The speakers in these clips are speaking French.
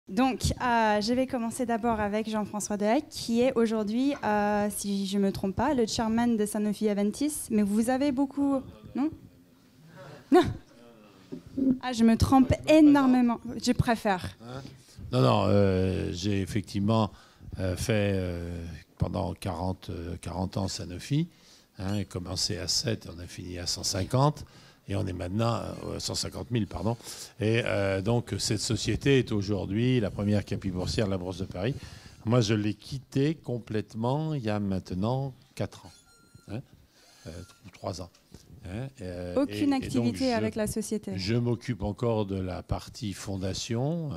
Donc, je vais commencer d'abord avec Jean-François Dehec, qui est aujourd'hui, si je ne me trompe pas, le chairman de Sanofi Aventis. Mais vous avez beaucoup... Non? Non. Ah, je me trompe énormément. Je préfère. Non, j'ai effectivement fait pendant 40 ans Sanofi. Commencé à 7, on a fini à 150. Et on est maintenant à 150 000, pardon. Et donc, cette société est aujourd'hui la première capitale boursière de la Bourse de Paris. Moi, je l'ai quittée complètement il y a maintenant 4 ans. 3 ans. Aucune activité avec la société. Je m'occupe encore de la partie fondation,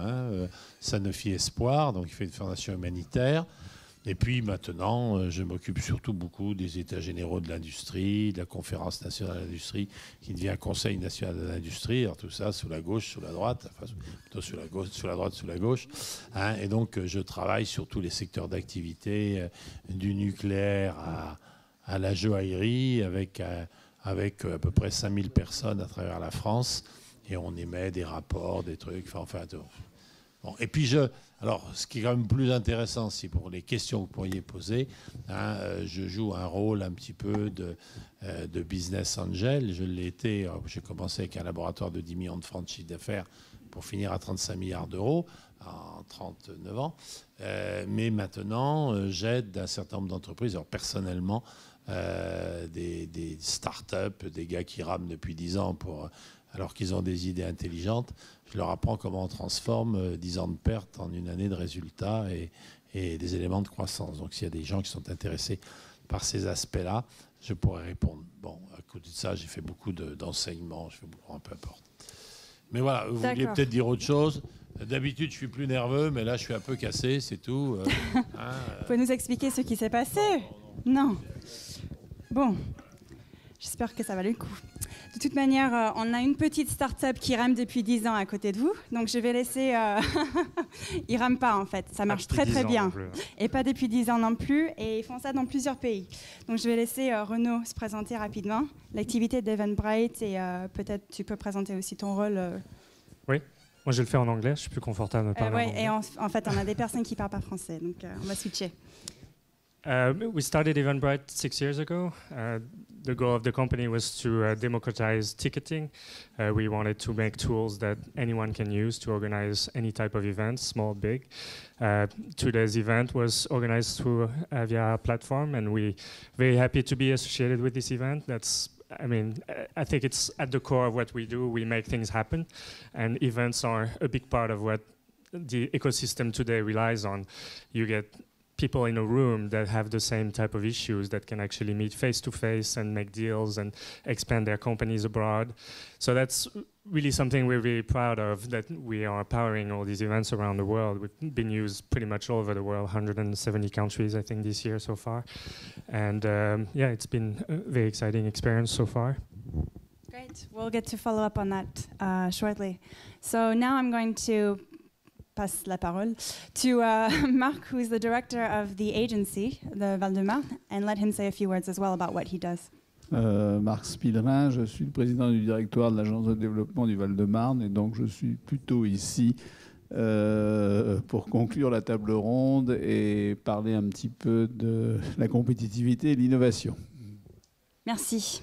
Sanofi Espoir, donc il fait une fondation humanitaire. Et puis maintenant, je m'occupe surtout beaucoup des États généraux de l'industrie, de la conférence nationale de l'industrie, qui devient Conseil national de l'industrie. Alors tout ça sous la gauche, sous la droite, enfin plutôt sous la gauche, sous la droite, sous la gauche. Et donc je travaille sur tous les secteurs d'activité, du nucléaire à la joaillerie, avec à peu près 5000 personnes à travers la France. Et on émet des rapports, des trucs, enfin bon. Et puis alors, ce qui est quand même plus intéressant, c'est pour les questions que vous pourriez poser, je joue un rôle un petit peu de business angel. Je l'ai été, j'ai commencé avec un laboratoire de 10 millions de francs de chiffre d'affaires pour finir à 35 milliards d'euros en 39 ans. Mais maintenant, j'aide un certain nombre d'entreprises, alors personnellement, des start-up, des gars qui rament depuis 10 ans alors qu'ils ont des idées intelligentes. Je leur apprends comment on transforme 10 ans de perte en une année de résultats et des éléments de croissance. Donc s'il y a des gens qui sont intéressés par ces aspects-là, je pourrais répondre. Bon, à côté de ça, j'ai fait beaucoup d'enseignements, je fais beaucoup, peu importe. Mais voilà, vous vouliez peut-être dire autre chose. D'habitude, je suis plus nerveux, mais là, je suis un peu cassé, c'est tout. Vous pouvez nous expliquer ce qui s'est passé? Non. Bon, j'espère que ça valait le coup. De toute manière, on a une petite start-up qui rame depuis 10 ans à côté de vous. Donc, je vais laisser... Ils rament pas, en fait. Ça marche très, très bien. Et pas depuis 10 ans non plus. Et ils font ça dans plusieurs pays. Donc, je vais laisser Renaud se présenter rapidement. L'activité d'Eventbrite. Et peut-être tu peux présenter aussi ton rôle. Oui. Moi, je vais le faire en anglais. Je suis plus confortable de parler en anglais. Et en fait, on a des personnes qui ne parlent pas français. Donc, on va switcher. We started Eventbrite 6 years ago. The goal of the company was to democratize ticketing. We wanted to make tools that anyone can use to organize any type of event, small, big. Today's event was organized through via our platform, and we're very happy to be associated with this event. I think it's at the core of what we do. We make things happen, and events are a big part of what the ecosystem today relies on. You get people in a room that have the same type of issues that can actually meet face-to-face and make deals and expand their companies abroad. So that's really something we're really proud of, that we are powering all these events around the world. We've been used pretty much all over the world, 170 countries, I think, this year so far. And it's been a very exciting experience so far. Great. We'll get to follow up on that shortly. So now I'm going to passe la parole to Marc, who is the director of the agency, the Val-de-Marne, and let him say a few words as well about what he does. Marc Spillerin, je suis le président du directoire de l'agence de développement du Val-de-Marne et donc je suis plutôt ici pour conclure la table ronde et parler un petit peu de la compétitivité et l'innovation. Merci.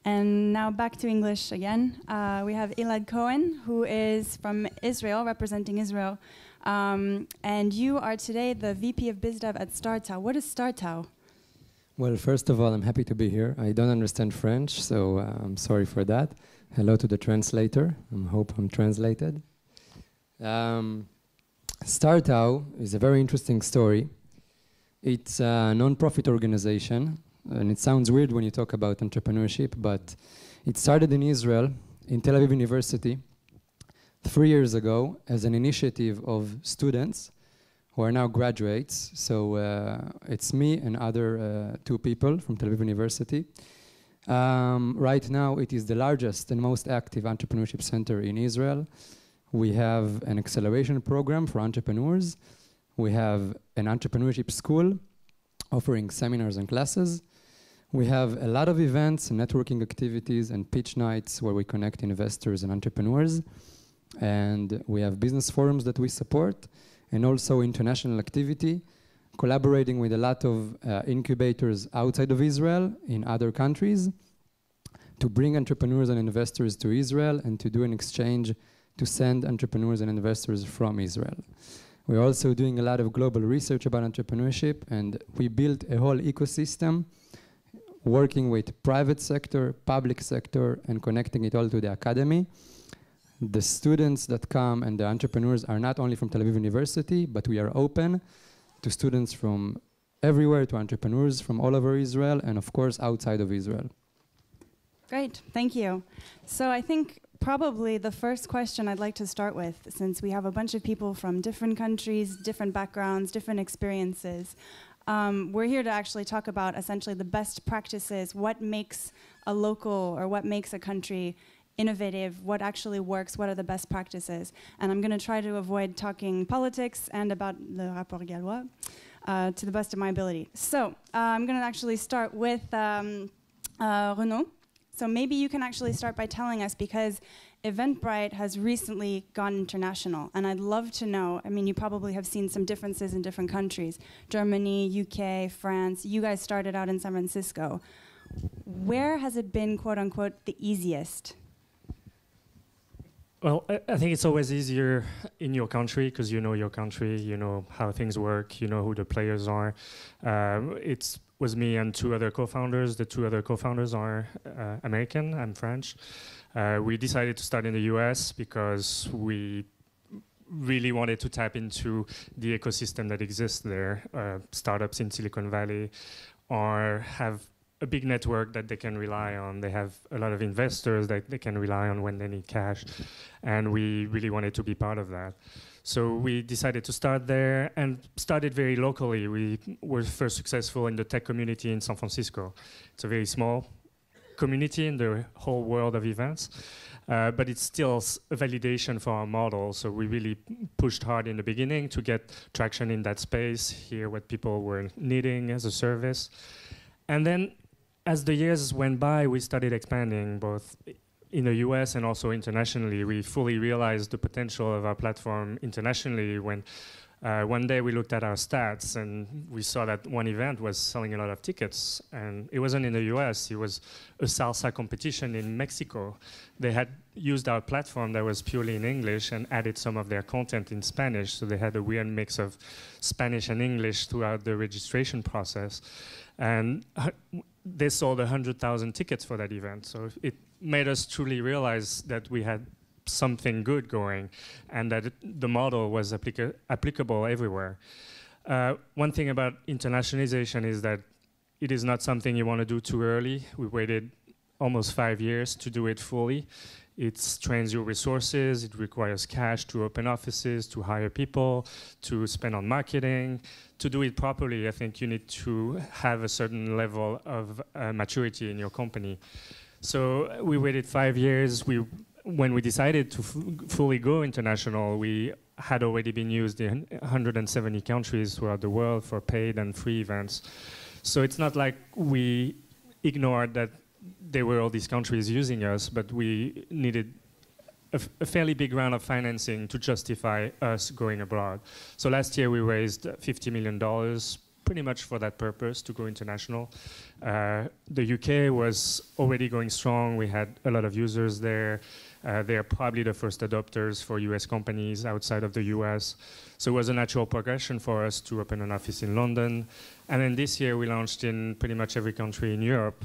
And now back to English again. We have Elad Cohen, who is from Israel, representing Israel. And you are today the VP of BizDev at StarTow. What is StarTow? Well, first of all, I'm happy to be here. I don't understand French, so I'm sorry for that. Hello to the translator. I hope I'm translated. StarTow is a very interesting story. It's a non-profit organization. And it sounds weird when you talk about entrepreneurship, but it started in Israel, in Tel Aviv University, 3 years ago as an initiative of students who are now graduates. So it's me and other 2 people from Tel Aviv University. Right now, it is the largest and most active entrepreneurship center in Israel. We have an acceleration program for entrepreneurs. We have an entrepreneurship school offering seminars and classes. We have a lot of events and networking activities and pitch nights where we connect investors and entrepreneurs. And we have business forums that we support, and also international activity, collaborating with a lot of incubators outside of Israel in other countries to bring entrepreneurs and investors to Israel and to do an exchange to send entrepreneurs and investors from Israel. We're also doing a lot of global research about entrepreneurship, and we built a whole ecosystem working with private sector, public sector, and connecting it all to the academy. The students that come and the entrepreneurs are not only from Tel Aviv University, but we are open to students from everywhere, to entrepreneurs from all over Israel, and of course outside of Israel. Great, thank you. So I think probably the first question I'd like to start with, since we have a bunch of people from different countries, different backgrounds, different experiences, we're here to actually talk about essentially the best practices, what makes a local or what makes a country innovative, what actually works, what are the best practices. And I'm going to try to avoid talking politics and about le rapport gallois to the best of my ability. So I'm going to actually start with Renaud. So maybe you can actually start by telling us, because Eventbrite has recently gone international, and I'd love to know, I mean, you probably have seen some differences in different countries, Germany, UK, France, you guys started out in San Francisco. Where has it been, quote unquote, the easiest? Well, I think it's always easier in your country because you know your country, you know how things work, you know who the players are. It was me and two other co-founders. The two other co-founders are American, I'm French. We decided to start in the US because we really wanted to tap into the ecosystem that exists there. Startups in Silicon Valley have a big network that they can rely on. They have a lot of investors that they can rely on when they need cash. And we really wanted to be part of that. So we decided to start there and started very locally. We were first successful in the tech community in San Francisco. It's a very small community in the whole world of events, but it's still a validation for our model. So we really pushed hard in the beginning to get traction in that space, hear what people were needing as a service. And then as the years went by, we started expanding both in the US and also internationally. We fully realized the potential of our platform internationally when one day we looked at our stats and we saw that one event was selling a lot of tickets, and it wasn't in the US, it was a salsa competition in Mexico. They had used our platform that was purely in English and added some of their content in Spanish, so they had a weird mix of Spanish and English throughout the registration process. And they sold 100,000 tickets for that event. So it made us truly realize that we had something good going and that the model was applicable everywhere. One thing about internationalization is that it is not something you want to do too early. We waited almost 5 years to do it fully. It strains your resources, it requires cash to open offices, to hire people, to spend on marketing. To do it properly, I think you need to have a certain level of maturity in your company. So we waited 5 years. When we decided to fully go international, we had already been used in 170 countries throughout the world for paid and free events. So it's not like we ignored that there were all these countries using us, but we needed a fairly big round of financing to justify us going abroad. So last year we raised $50 million, pretty much for that purpose, to go international. The UK was already going strong. We had a lot of users there. They are probably the first adopters for US companies outside of the US. So it was a natural progression for us to open an office in London. And then this year we launched in pretty much every country in Europe.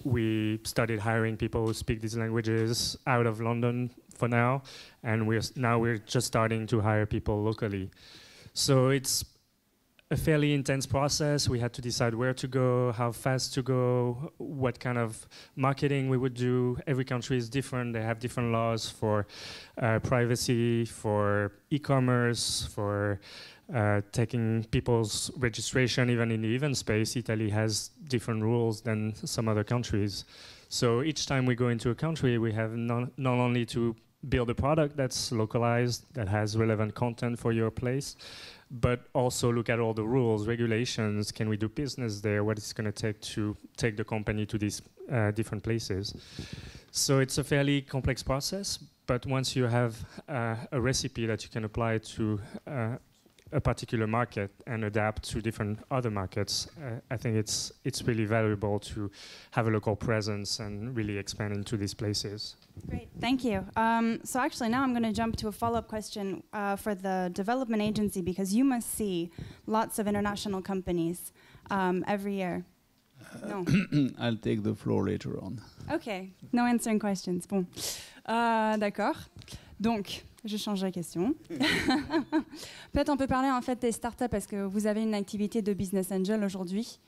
We started hiring people who speak these languages out of London for now, and we're just starting to hire people locally. So it's a fairly intense process. We had to decide where to go, how fast to go, what kind of marketing we would do. Every country is different. They have different laws for privacy, for e-commerce, for taking people's registration. Even in the event space, Italy has different rules than some other countries. So each time we go into a country, we have not only to build a product that's localized, that has relevant content for your place, but also look at all the rules, regulations. Can we do business there? What it's going to take to take the company to these different places? So it's a fairly complex process, But once you have a recipe that you can apply to a particular market and adapt to different other markets, I think it's really valuable to have a local presence and really expand into these places. Great, thank you. So actually now I'm going to jump to a follow-up question for the development agency, because you must see lots of international companies every year. No. I'll take the floor later on. Ok, no answering questions. Bon, d'accord. Donc, je change la question. Peut-être on peut parler en fait des startups, parce que vous avez une activité de business angel aujourd'hui.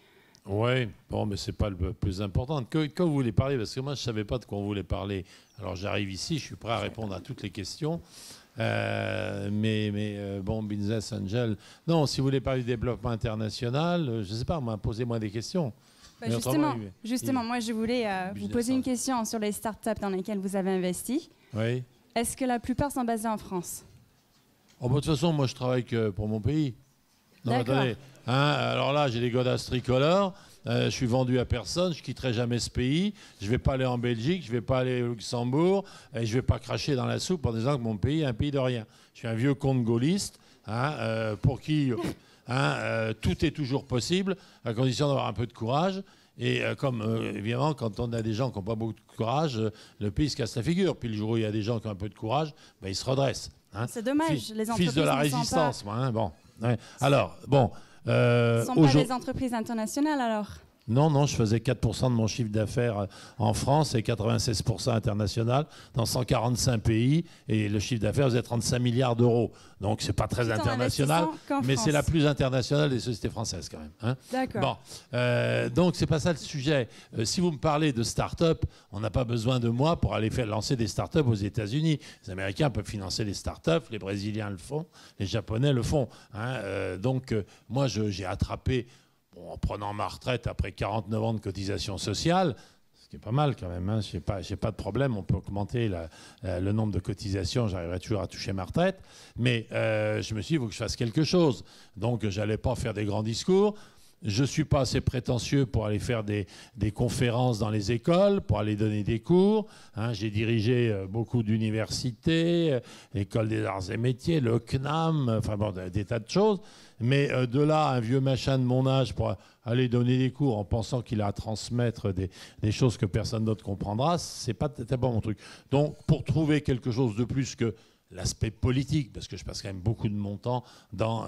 Oui, bon, mais c'est pas le plus important. Quand vous voulez parler, parce que moi je savais pas de quoi on voulait parler. Alors j'arrive ici, je suis prêt à répondre à toutes les questions. Bon, business angel. Non, si vous voulez parler du développement international, je sais pas, posez-moi des questions. Bah justement, moi je voulais vous poser une question sur les startups dans lesquelles vous avez investi. Oui. Est-ce que la plupart sont basées en France? De toute façon, moi je travaille que pour mon pays. Non, attendez. Alors là, j'ai des godasses tricolores. Je suis vendu à personne. Je quitterai jamais ce pays. Je vais pas aller en Belgique. Je vais pas aller au Luxembourg. Et je vais pas cracher dans la soupe en disant que mon pays est un pays de rien. Je suis un vieux conte gaulliste pour qui tout est toujours possible à condition d'avoir un peu de courage. Et évidemment, quand on a des gens qui n'ont pas beaucoup de courage, le pays se casse la figure. Puis le jour où il y a des gens qui ont un peu de courage, ils se redressent. C'est dommage. Les entreprises fils de la résistance, moi. Bon. Ouais. Alors, bon. Ce ne sont pas des entreprises internationales, alors? Non, je faisais 4% de mon chiffre d'affaires en France et 96% international dans 145 pays. Et le chiffre d'affaires faisait 35 milliards d'euros. Donc, ce n'est pas très international, mais c'est la plus internationale des sociétés françaises quand même. Hein. D'accord. Bon, donc, ce n'est pas ça le sujet. Si vous me parlez de start-up, on n'a pas besoin de moi pour aller lancer des start-up aux États-Unis. Les Américains peuvent financer les start-up, les Brésiliens le font, les Japonais le font. Hein. Donc, moi, j'ai attrapé... en prenant ma retraite après 49 ans de cotisation sociale, ce qui est pas mal quand même, hein. J'ai pas de problème, on peut augmenter le nombre de cotisations, j'arriverai toujours à toucher ma retraite, mais je me suis dit, il faut que je fasse quelque chose. Donc, j'allais pas faire des grands discours. Je ne suis pas assez prétentieux pour aller faire des conférences dans les écoles, pour aller donner des cours. Hein, j'ai dirigé beaucoup d'universités, l'École des arts et métiers, le CNAM, enfin bon, des tas de choses. Mais de là, un vieux machin de mon âge pour aller donner des cours en pensant qu'il a à transmettre des choses que personne d'autre comprendra, c'est pas mon truc. Donc, pour trouver quelque chose de plus que l'aspect politique, parce que je passe quand même beaucoup de mon temps dans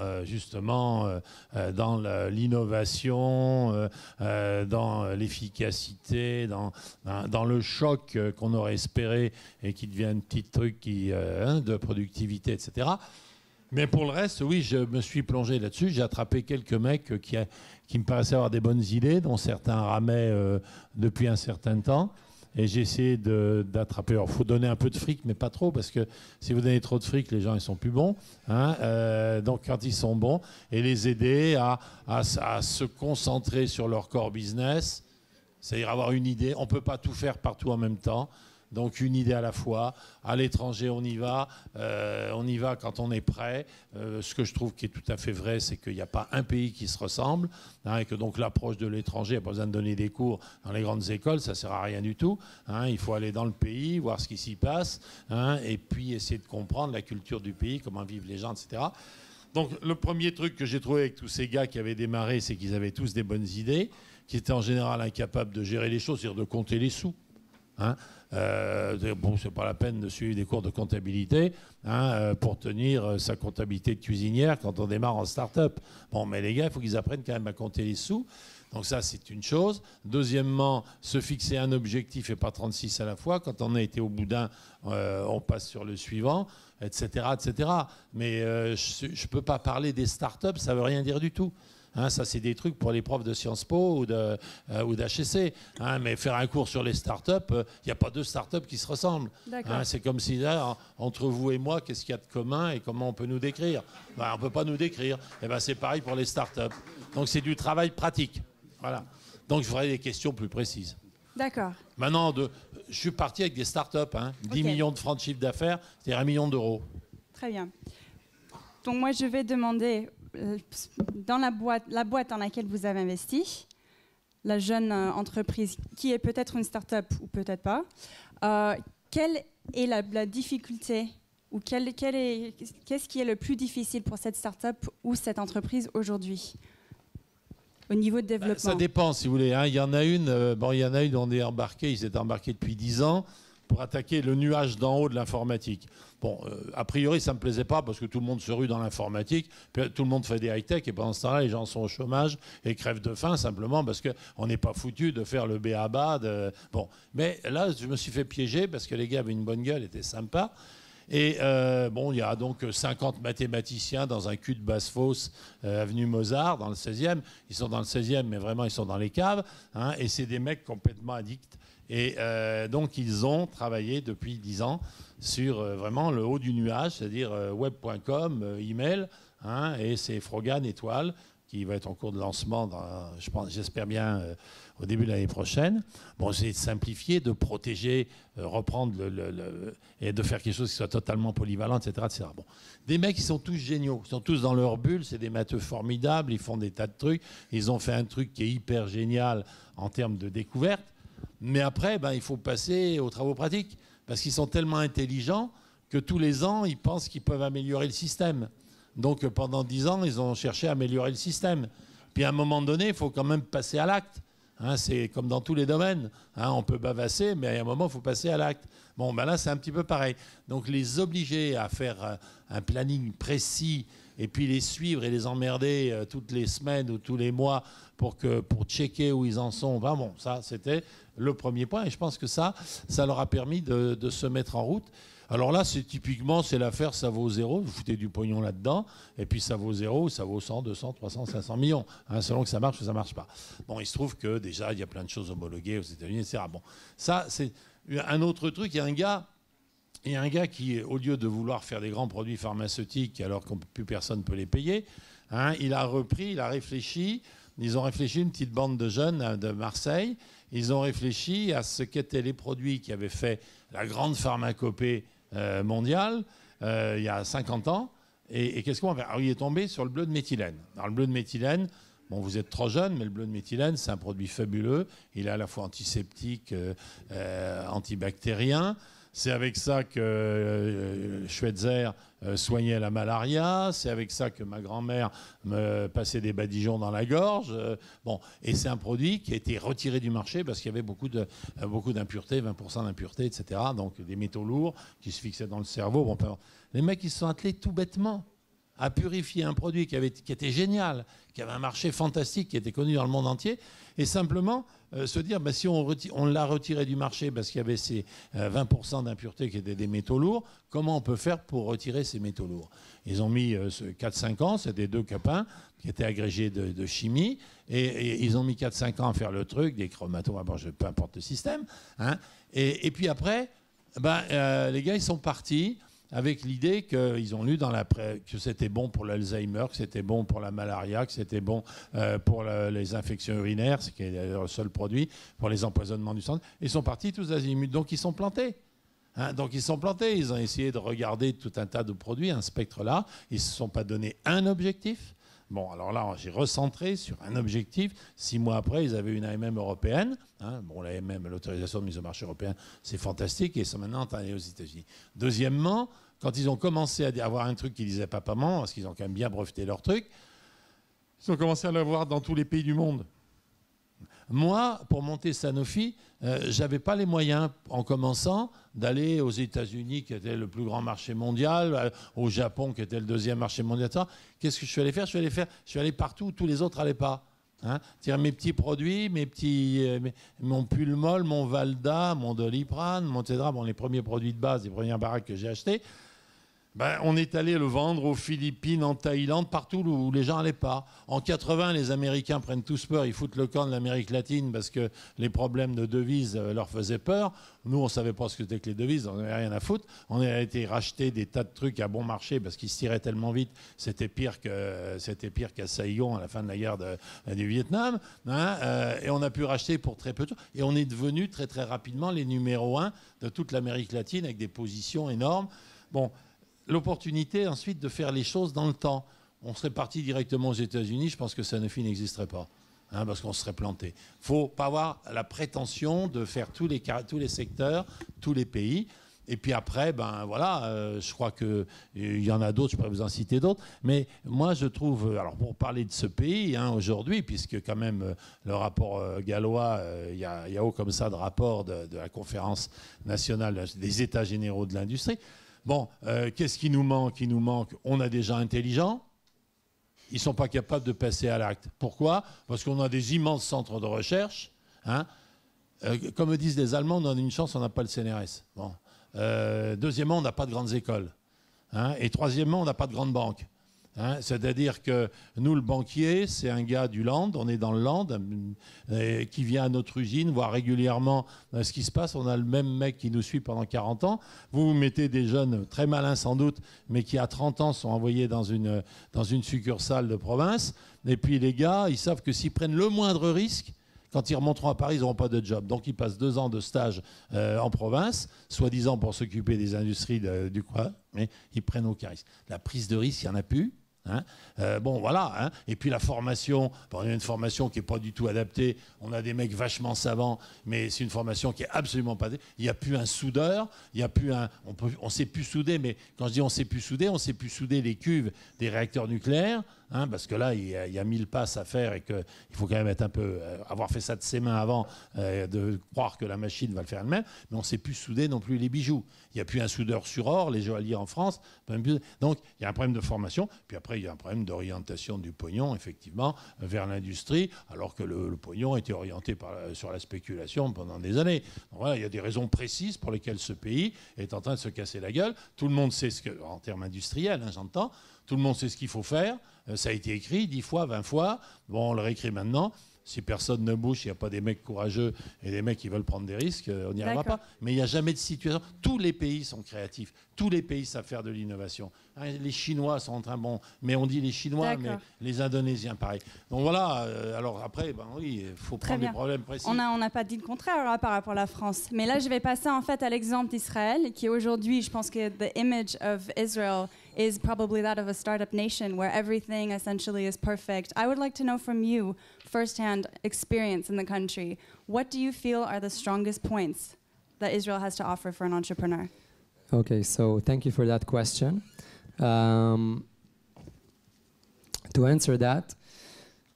dans l'innovation, dans l'efficacité, dans le choc qu'on aurait espéré et qui devient un petit truc de productivité, etc. Mais pour le reste, oui, je me suis plongé là-dessus. J'ai attrapé quelques mecs qui me paraissaient avoir des bonnes idées, dont certains ramaient depuis un certain temps. Et j'ai essayé d'attraper. Alors, il faut donner un peu de fric, mais pas trop, parce que si vous donnez trop de fric, les gens ils sont plus bons. Hein, donc, quand ils sont bons, et les aider à se concentrer sur leur core business, c'est-à-dire avoir une idée. On ne peut pas tout faire partout en même temps. Donc une idée à la fois. À l'étranger, on y va quand on est prêt. Ce que je trouve qui est tout à fait vrai, c'est qu'il n'y a pas un pays qui se ressemble, hein, et que donc l'approche de l'étranger, il n'y a pas besoin de donner des cours dans les grandes écoles, ça ne sert à rien du tout. Hein, il faut aller dans le pays, voir ce qui s'y passe, hein, et puis essayer de comprendre la culture du pays, comment vivent les gens, etc. Donc le premier truc que j'ai trouvé avec tous ces gars qui avaient démarré, c'est qu'ils avaient tous des bonnes idées, qui étaient en général incapables de gérer les choses, c'est-à-dire de compter les sous. Hein. Bon, c'est pas la peine de suivre des cours de comptabilité pour tenir sa comptabilité de cuisinière quand on démarre en start-up. Bon, mais les gars, il faut qu'ils apprennent quand même à compter les sous. Donc ça, c'est une chose. Deuxièmement, se fixer un objectif et pas 36 à la fois. Quand on a été au bout d'un, on passe sur le suivant, etc., etc. Mais je ne peux pas parler des start-up, ça ne veut rien dire du tout. Hein, ça, c'est des trucs pour les profs de Sciences Po ou d'HEC. Hein, mais faire un cours sur les startups, il n'y a pas deux startups qui se ressemblent. Hein, c'est comme si, là, entre vous et moi, qu'est-ce qu'il y a de commun et comment on peut nous décrire? On ne peut pas nous décrire. Et c'est pareil pour les startups. Donc, c'est du travail pratique. Voilà. Donc, je ferai des questions plus précises. D'accord. Maintenant, je suis parti avec des startups. 10 millions de francs de chiffre d'affaires, c'est-à-dire 1 million d'euros. Très bien. Donc, moi, je vais demander... dans la boîte dans laquelle vous avez investi, la jeune entreprise qui est peut-être une start-up ou peut-être pas, quelle est la difficulté ou qu'est-ce qui est le plus difficile pour cette start-up ou cette entreprise aujourd'hui au niveau de développement? Ça dépend, si vous voulez. Hein. Il y en a une, il y en a une, on est embarqué, ils étaient embarqués depuis 10 ans pour attaquer le nuage d'en haut de l'informatique. Bon, a priori, ça ne me plaisait pas parce que tout le monde se rue dans l'informatique, puis tout le monde fait des high-tech et pendant ce temps-là, les gens sont au chômage et crèvent de faim simplement parce qu'on n'est pas foutu de faire le b.a.-ba. Bon, mais là, je me suis fait piéger parce que les gars avaient une bonne gueule, étaient sympas. Et il y a donc 50 mathématiciens dans un cul de basse-fosse, avenue Mozart, dans le 16e. Ils sont dans le 16e, mais vraiment, ils sont dans les caves. Hein, et c'est des mecs complètement addicts. Et donc, ils ont travaillé depuis 10 ans sur vraiment le haut du nuage, c'est-à-dire web.com, email, hein, et c'est Frogan Étoile, qui va être en cours de lancement, j'espère bien, au début de l'année prochaine. Bon, c'est de simplifier, de protéger, reprendre et de faire quelque chose qui soit totalement polyvalent, etc. etc. Bon. Des mecs, ils sont tous géniaux, ils sont tous dans leur bulle, c'est des matheux formidables, ils font des tas de trucs. Ils ont fait un truc qui est hyper génial en termes de découverte. Mais après, il faut passer aux travaux pratiques, parce qu'ils sont tellement intelligents que tous les ans, ils pensent qu'ils peuvent améliorer le système. Donc pendant 10 ans, ils ont cherché à améliorer le système. Puis à un moment donné, il faut quand même passer à l'acte. Hein, c'est comme dans tous les domaines. Hein, on peut bavasser, mais à un moment, il faut passer à l'acte. Bon, là, c'est un petit peu pareil. Donc les obliger à faire un planning précis et puis les suivre et les emmerder toutes les semaines ou tous les mois pour checker où ils en sont. Bon, ça, c'était le premier point. Et je pense que ça leur a permis de se mettre en route. Alors là, c'est l'affaire, ça vaut zéro. Vous foutez du pognon là-dedans. Et puis ça vaut zéro, ça vaut 100, 200, 300, 500 millions. Hein, selon que ça marche ou ça ne marche pas. Bon, il se trouve que déjà, il y a plein de choses homologuées aux États-Unis, etc. Bon, ça, c'est un autre truc. Il y a un gars qui, au lieu de vouloir faire des grands produits pharmaceutiques alors que plus personne ne peut les payer, hein, il a réfléchi. Ils ont réfléchi, une petite bande de jeunes de Marseille. Ils ont réfléchi à ce qu'étaient les produits qui avaient fait la grande pharmacopée mondiale il y a 50 ans. Et qu'est-ce qu'on va faire? Alors, il est tombé sur le bleu de méthylène. Alors, le bleu de méthylène, bon, vous êtes trop jeune, mais le bleu de méthylène, c'est un produit fabuleux. Il est à la fois antiseptique, antibactérien. C'est avec ça que Schweitzer soignait la malaria. C'est avec ça que ma grand-mère me passait des badigeons dans la gorge. Et c'est un produit qui a été retiré du marché parce qu'il y avait beaucoup d'impuretés, 20% d'impuretés, etc. Donc des métaux lourds qui se fixaient dans le cerveau. Les mecs, ils se sont attelés tout bêtement à purifier un produit qui était génial, qui avait un marché fantastique, qui était connu dans le monde entier, et simplement se dire, si on l'a retiré du marché parce qu'il y avait ces 20% d'impuretés qui étaient des métaux lourds, comment on peut faire pour retirer ces métaux lourds? Ils ont mis 4-5 ans, c'était 2 copains qui étaient agrégés de chimie, et ils ont mis 4-5 ans à faire le truc, des chromatomes, peu importe le système. Hein, et puis après, les gars, ils sont partis avec l'idée qu'ils ont lu dans la presse que c'était bon pour l'Alzheimer, que c'était bon pour la malaria, que c'était bon pour les infections urinaires, ce qui est le seul produit, pour les empoisonnements du sang. Ils sont partis tous azimuts. Donc ils sont plantés. Hein, ils ont essayé de regarder tout un tas de produits, un spectre là. Ils ne se sont pas donné un objectif. Bon, alors là, j'ai recentré sur un objectif. 6 mois après, ils avaient une AMM européenne. Hein. Bon, l'AMM, l'autorisation de mise au marché européenne, c'est fantastique. Et ils sont maintenant allés aux États-Unis. Deuxièmement, quand ils ont commencé à avoir un truc qu'ils disaient pas maman, parce qu'ils ont quand même bien breveté leur truc, ils ont commencé à l'avoir dans tous les pays du monde. Moi, pour monter Sanofi, je n'avais pas les moyens, en commençant, d'aller aux États-Unis, qui était le plus grand marché mondial, au Japon, qui était le 2e marché mondial. Qu'est-ce que je suis allé faire? Je suis allé partout où tous les autres n'allaient pas. Hein, mes petits produits, mon Pulmol, mon Valda, mon Doliprane, etc. Les premiers produits de base, les premières baraques que j'ai achetées, on est allé le vendre aux Philippines, en Thaïlande, partout où les gens n'allaient pas. En 80, les Américains prennent tous peur, ils foutent le camp de l'Amérique latine parce que les problèmes de devises leur faisaient peur. Nous, on ne savait pas ce que c'était que les devises, on n'avait rien à foutre. On a été racheter des tas de trucs à bon marché parce qu'ils se tiraient tellement vite, c'était pire qu'à Saigon à la fin de la guerre du Vietnam. Hein, et on a pu racheter pour très peu de choses. Et on est devenu très très rapidement les numéros 1 de toute l'Amérique latine avec des positions énormes. L'opportunité ensuite de faire les choses dans le temps. On serait parti directement aux États-Unis, je pense que Sanofi n'existerait pas. hein, parce qu'on serait planté. Il ne faut pas avoir la prétention de faire tous les secteurs, tous les pays. Et puis après, ben voilà, je crois qu'il y en a d'autres, je pourrais vous en citer d'autres. Mais moi, je trouve, alors pour parler de ce pays, hein, aujourd'hui, puisque quand même le rapport gallois, il y a haut comme ça de rapport de la conférence nationale des États généraux de l'industrie. Bon, qu'est-ce qui nous manque? Il nous manque, on a des gens intelligents. Ils ne sont pas capables de passer à l'acte. Pourquoi? Parce qu'on a des immenses centres de recherche. Hein. Comme disent les Allemands, on a une chance, on n'a pas le CNRS. Bon. Deuxièmement, on n'a pas de grandes écoles. Hein. Et troisièmement, on n'a pas de grandes banques. Hein. C'est-à-dire que nous, le banquier, c'est un gars du Land, on est dans le Land, qui vient à notre usine, voir régulièrement ce qui se passe. On a le même mec qui nous suit pendant 40 ans. Vous mettez des jeunes très malins sans doute, mais qui à 30 ans sont envoyés dans une succursale de province. Et puis les gars, ils savent que s'ils prennent le moindre risque, quand ils remonteront à Paris, ils n'auront pas de job. Donc, ils passent 2 ans de stage en province, soi-disant pour s'occuper des industries du coin, mais ils prennent aucun risque. La prise de risque, il n'y en a plus. Hein. Bon, voilà. Hein. Et puis la formation, on a une formation qui n'est pas du tout adaptée. On a des mecs vachement savants, mais c'est une formation qui n'est absolument pas... Il n'y a plus un soudeur, il n'y a plus un... On ne sait plus souder, mais quand je dis on ne sait plus souder les cuves des réacteurs nucléaires, hein, parce que là, il y a 1000 passes à faire et qu'il faut quand même être un peu... avoir fait ça de ses mains avant, de croire que la machine va le faire elle-même, mais on ne sait plus souder non plus les bijoux. Il n'y a plus un soudeur sur or, les joailliers en France. Donc, il y a un problème de formation. Puis après, il y a un problème d'orientation du pognon, effectivement, vers l'industrie, alors que le pognon était orienté sur la spéculation pendant des années. Donc voilà, il y a des raisons précises pour lesquelles ce pays est en train de se casser la gueule. Tout le monde sait en termes industriels, hein, j'entends, tout le monde sait ce qu'il faut faire. Ça a été écrit 10 fois, 20 fois. Bon, on le réécrit maintenant. Si personne ne bouge, il n'y a pas des mecs courageux et des mecs qui veulent prendre des risques, on n'y arrivera pas. Mais il n'y a jamais de situation. Tous les pays sont créatifs. Tous les pays savent faire de l'innovation. Hein, les Chinois sont en train, bon, mais on dit les Chinois, mais les Indonésiens, pareil. Donc voilà, alors après, ben oui, il faut prendre des problèmes précis. On n'a pas dit le contraire là, par rapport à la France. Mais là, je vais passer en fait à l'exemple d'Israël, qui aujourd'hui, je pense que the image of Israel is probably that of a startup nation where everything essentially is perfect. I would like to know from you, first-hand experience in the country, what do you feel are the strongest points that Israel has to offer for an entrepreneur? Okay, so thank you for that question. To answer that,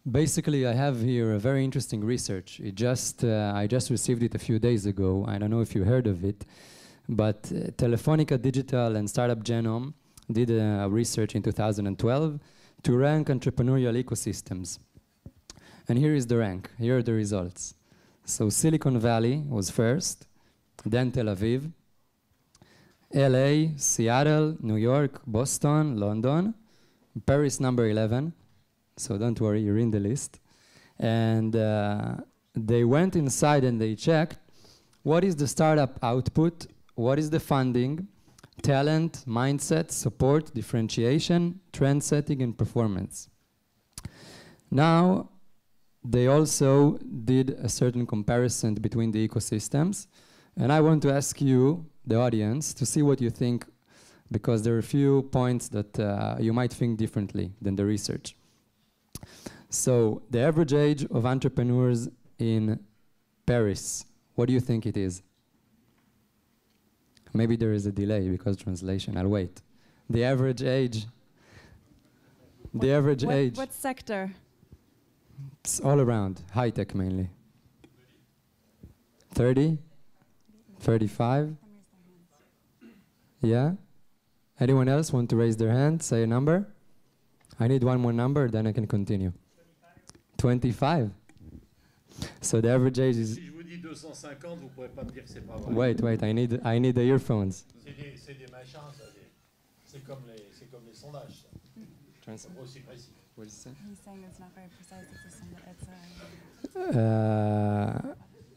basically I have here a very interesting research. I just received it a few days ago. I don't know if you heard of it, but Telefonica Digital and Startup Genome did a research in 2012 to rank entrepreneurial ecosystems. And here is the rank. Here are the results. So Silicon Valley was first, then Tel Aviv, LA, Seattle, New York, Boston, London, Paris number 11. So don't worry, you're in the list. And they went inside and they checked what is the startup output, what is the funding, talent, mindset, support, differentiation, trend setting, and performance. Now, they also did a certain comparison between the ecosystems. And I want to ask you, the audience, to see what you think, because there are a few points that you might think differently than the research. So, the average age of entrepreneurs in Paris, what do you think it is? Maybe there is a delay because translation. I'll wait. The average age. What sector? It's all around. High tech mainly. 30? 35? Yeah? Anyone else want to raise their hand? Say a number. I need one more number, then I can continue. 25. So the average age is... 250, vous pouvez pas me dire que c'est pas vrai. Wait, I need the earphones. C'est des machins, ça. C'est comme les sondages, ça. Aussi précis. What is it? He's saying it's not very precise. It's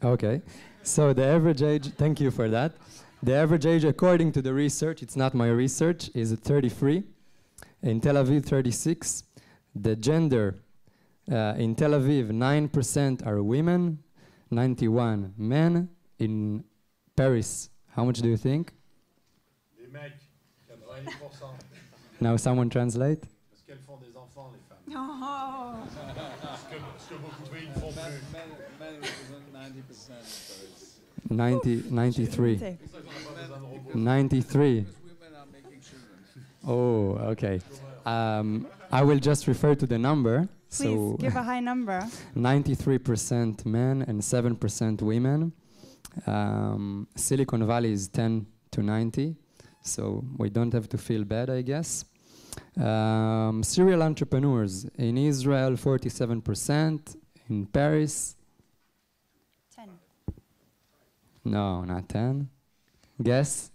Okay. So the average age, thank you for that. The average age, according to the research, it's not my research, is 33. In Tel Aviv, 36. The gender, in Tel Aviv, 9% are women, 91 men. In Paris, how much do you think? Les mecs, 90%. Now someone translate. Parce qu'elles font des enfants, les femmes. Oh. 93. 93. Oh, okay. I will just refer to the number. Please give a high number. 93% men and 7% women. Silicon Valley is 10 to 90, so we don't have to feel bad, I guess. Serial entrepreneurs in Israel, 47%. In Paris, 10. no, not 10. Guess?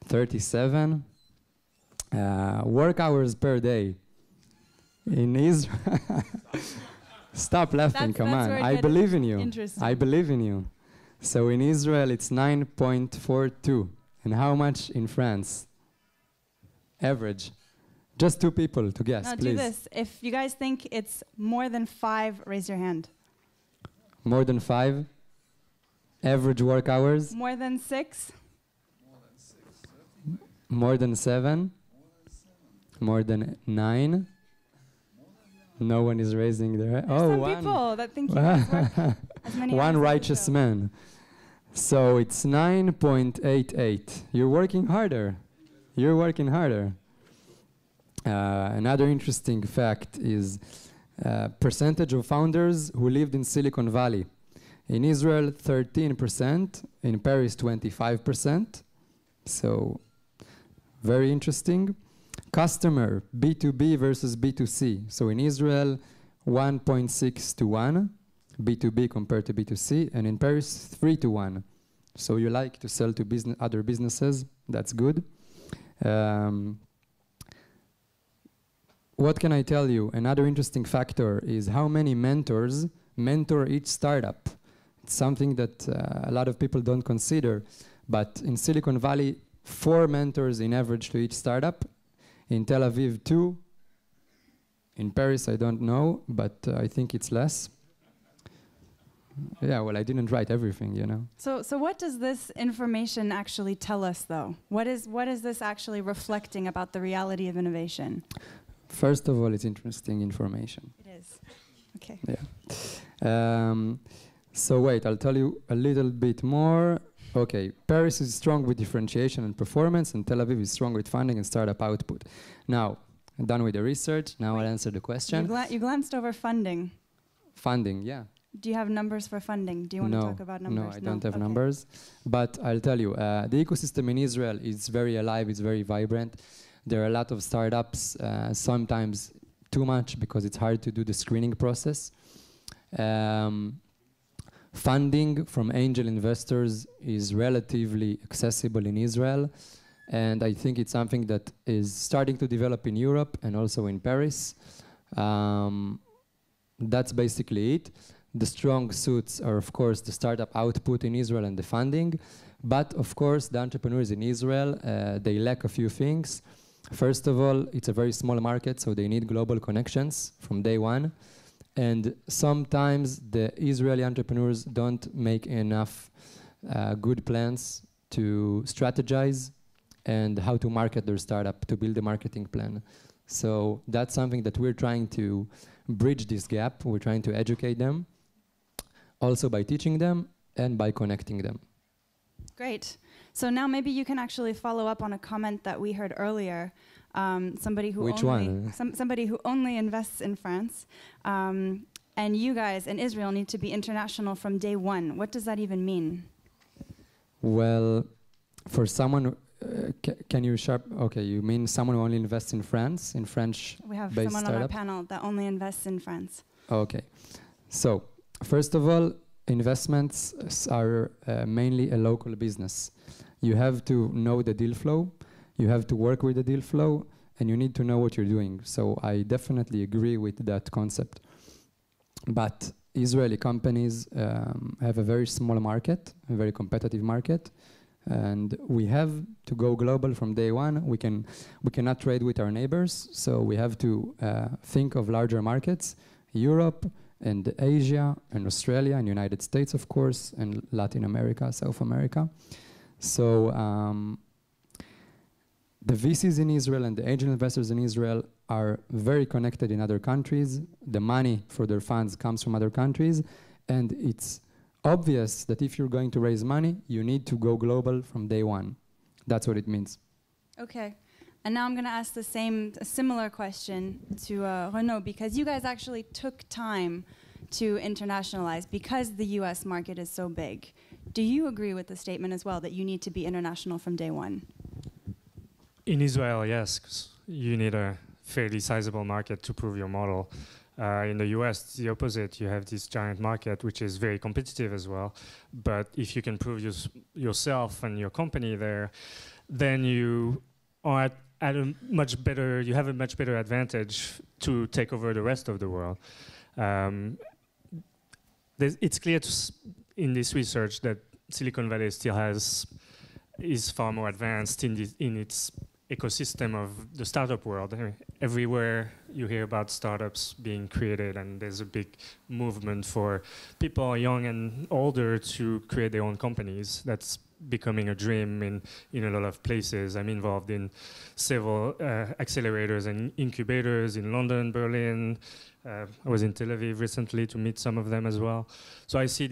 37. Work hours per day in Israel. Stop laughing, come on. I believe in you. Interesting. I believe in you. So in Israel, it's 9.42. And how much in France? Average. Just 2 people to guess, Now please. do this. If you guys think it's more than 5, raise your hand. More than 5? Average work hours? More than 6? More than 7? More than 9? No one is raising their hand. There's Oh, some one. people that think you guys work as many One hours as righteous you. man. So it's 9.88. You're working harder. You're working harder. Another interesting fact is percentage of founders who lived in Silicon Valley. In Israel, 13%. In Paris, 25%. So very interesting. Customer, B2B versus B2C. So in Israel, 1.6 to 1, B2B compared to B2C, and in Paris, 3 to 1. So you like to sell to other businesses, that's good. What can I tell you? Another interesting factor is how many mentors mentor each startup. It's something that a lot of people don't consider, but in Silicon Valley, 4 mentors in average to each startup. In Tel Aviv, 2. In Paris, I don't know, but I think it's less. Yeah, well, I didn't write everything, you know. So what does this information actually tell us, though? What is this actually reflecting about the reality of innovation? First of all, it's interesting information. It is. Okay. Yeah. So wait, I'll tell you a little bit more. Okay, Paris is strong with differentiation and performance, and Tel Aviv is strong with funding and startup output. Now, I'm done with the research. Now I'll answer the question. You glanced over funding. Funding, yeah. Do you have numbers for funding? Do you want to talk about numbers? No, I don't have numbers. But I'll tell you, the ecosystem in Israel is very alive, it's very vibrant. There are a lot of startups, sometimes too much because it's hard to do the screening process. Funding from angel investors is relatively accessible in Israel, and I think it's something that is starting to develop in Europe and also in Paris. That's basically it. The strong suits are, of course, the startup output in Israel and the funding, but of course, the entrepreneurs in Israel, they lack a few things. First of all, it's a very small market, so they need global connections from day one. And sometimes the Israeli entrepreneurs don't make enough good plans to strategize and how to market their startup, to build a marketing plan. So that's something that we're trying to bridge this gap. We're trying to educate them, also by teaching them and by connecting them. Great. So now maybe you can actually follow up on a comment that we heard earlier. Somebody who Which only one? Somebody who only invests in France, and you guys in Israel need to be international from day one. What does that even mean? Well, for someone, can you sharp? Okay, you mean someone who only invests in France, in French? We have based someone on our startups? panel that only invests in France. Okay, so first of all, investments are mainly a local business. You have to know the deal flow. You have to work with the deal flow, and you need to know what you're doing. So I definitely agree with that concept. But Israeli companies have a very small market, a very competitive market, and we have to go global from day one. We cannot trade with our neighbors, so we have to think of larger markets, Europe and Asia and Australia and United States, of course, and Latin America, South America. So the VCs in Israel and the angel investors in Israel are very connected in other countries. The money for their funds comes from other countries, and it's obvious that if you're going to raise money, you need to go global from day one. That's what it means. Okay. And now I'm going to ask a similar question to Renaud, because you guys actually took time to internationalize because the US market is so big. Do you agree with the statement as well that you need to be international from day one? In Israel, yes, 'cause you need a fairly sizable market to prove your model. In the US, it's the opposite. You have this giant market, which is very competitive as well. But if you can prove yourself and your company there, then you are at a much better. You have a much better advantage to take over the rest of the world. It's clear in this research that Silicon Valley still is far more advanced in its ecosystem of the startup world. Everywhere you hear about startups being created, and there's a big movement for people young and older to create their own companies. That's becoming a dream in a lot of places. I'm involved in several accelerators and incubators in London, Berlin. I was in Tel Aviv recently to meet some of them as well. So I see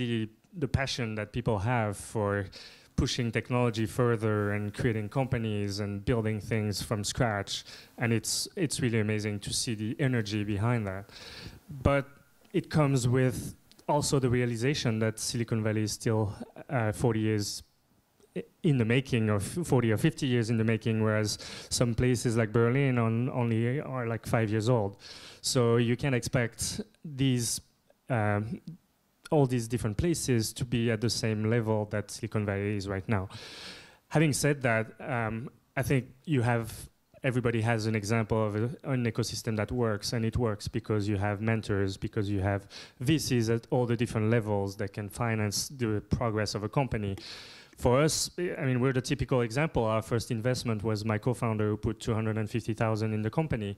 the passion that people have for pushing technology further and creating companies and building things from scratch. And it's really amazing to see the energy behind that. But it comes with also the realization that Silicon Valley is still 40 years in the making, or 40 or 50 years in the making, whereas some places like Berlin only are like 5 years old. So you can expect all these different places to be at the same level that Silicon Valley is right now. Having said that, I think everybody has an example of an ecosystem that works, and it works because you have mentors, because you have VCs at all the different levels that can finance the progress of a company. For us, I mean, we're the typical example. Our first investment was my co-founder who put $250,000 in the company.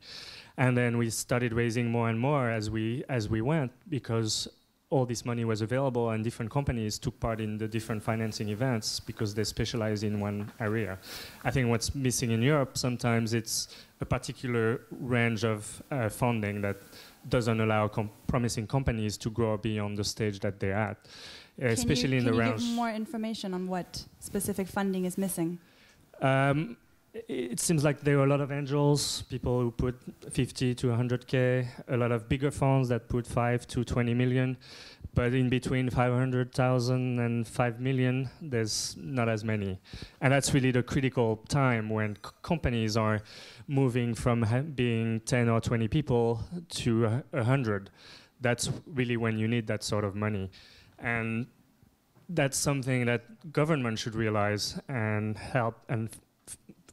And then we started raising more and more as we went, because all this money was available and different companies took part in the different financing events because they specialize in one area. I think what's missing in Europe, sometimes it's a particular range of funding that doesn't allow promising companies to grow beyond the stage that they're at. Especially in the rounds. Can you give more information on what specific funding is missing? It seems like there are a lot of angels, people who put 50 to 100K, a lot of bigger funds that put 5 to 20 million, but in between 500,000 and 5 million, there's not as many. And that's really the critical time when companies are moving from being 10 or 20 people to 100. That's really when you need that sort of money. And that's something that government should realize and help and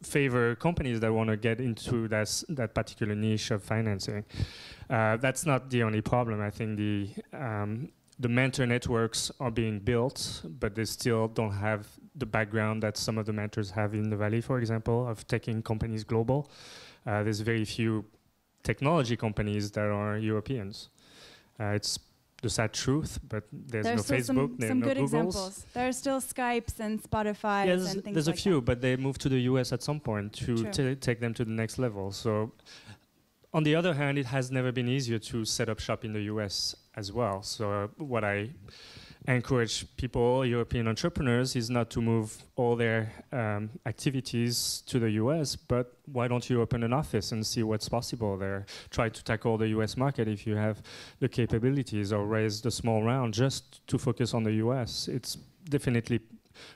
favor companies that want to get into that particular niche of financing. That's not the only problem. I think the mentor networks are being built, but they still don't have the background that some of the mentors have in the Valley, for example, of taking companies global. There's very few technology companies that are Europeans. It's the sad truth, but there's no Facebook, there's no good Googles. Examples. There are still Skypes and Spotifys and things like that. There's a few, but they moved to the US at some point to take them to the next level. So, on the other hand, it has never been easier to set up shop in the US as well. So what I encourage people, European entrepreneurs, is not to move all their activities to the US, but why don't you open an office and see what's possible there? Try to tackle the US market if you have the capabilities, or raise the small round just to focus on the US. It's definitely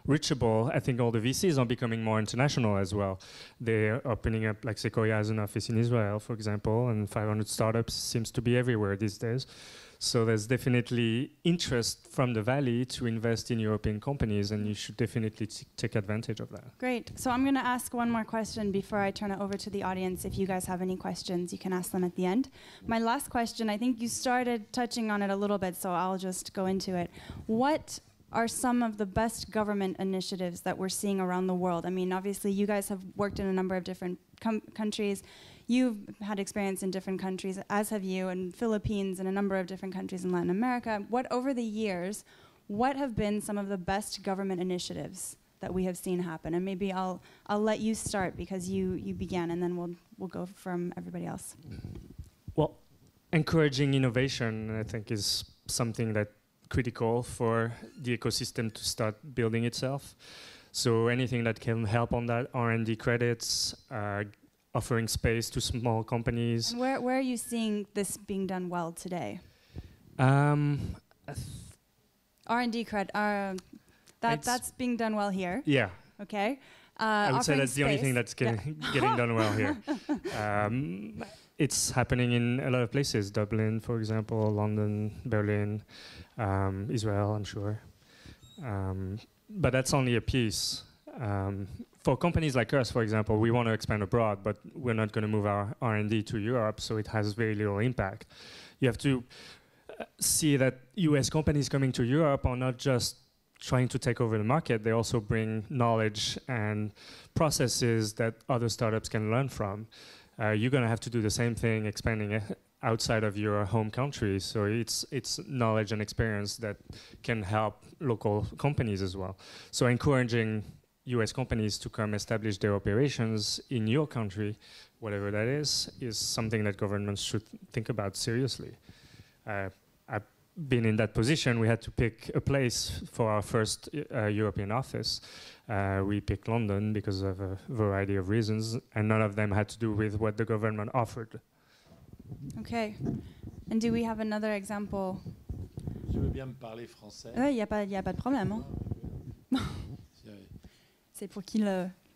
reachable. I think all the VCs are becoming more international as well. They're opening up, like Sequoia has an office in Israel, for example, and 500 Startups seems to be everywhere these days. So there's definitely interest from the Valley to invest in European companies, and you should definitely take advantage of that. Great. So I'm going to ask one more question before I turn it over to the audience. If you guys have any questions, you can ask them at the end. My last question, I think you started touching on it a little bit, so I'll just go into it. What are some of the best government initiatives that we're seeing around the world? I mean, obviously, you guys have worked in a number of different countries. You've had experience in different countries, as have you, in Philippines and a number of different countries in Latin America. Over the years, what have been some of the best government initiatives that we have seen happen? And maybe I'll let you start because you began, and then we'll go from everybody else. Well, encouraging innovation, I think, is something that's critical for the ecosystem to start building itself. So anything that can help on that, R&D credits, offering space to small companies. And where are you seeing this being done well today? R&D credit, that's being done well here. Yeah. Okay. I would say that's the only thing that's getting done well here. It's happening in a lot of places. Dublin, for example, London, Berlin, Israel, I'm sure. But that's only a piece. For companies like us, for example, we want to expand abroad, but we're not going to move our R&D to Europe, so it has very little impact. You have to see that US companies coming to Europe are not just trying to take over the market, they also bring knowledge and processes that other startups can learn from. You're going to have to do the same thing expanding outside of your home country, so it's knowledge and experience that can help local companies as well. So encouraging US companies to come establish their operations in your country, whatever that is something that governments should think about seriously. I've been in that position. We had to pick a place for our first European office. We picked London because of a variety of reasons, and none of them had to do with what the government offered. Okay. And do we have another example? Je veux bien me parler français. Il y a pas de problème. Hein? C'est pour qu'il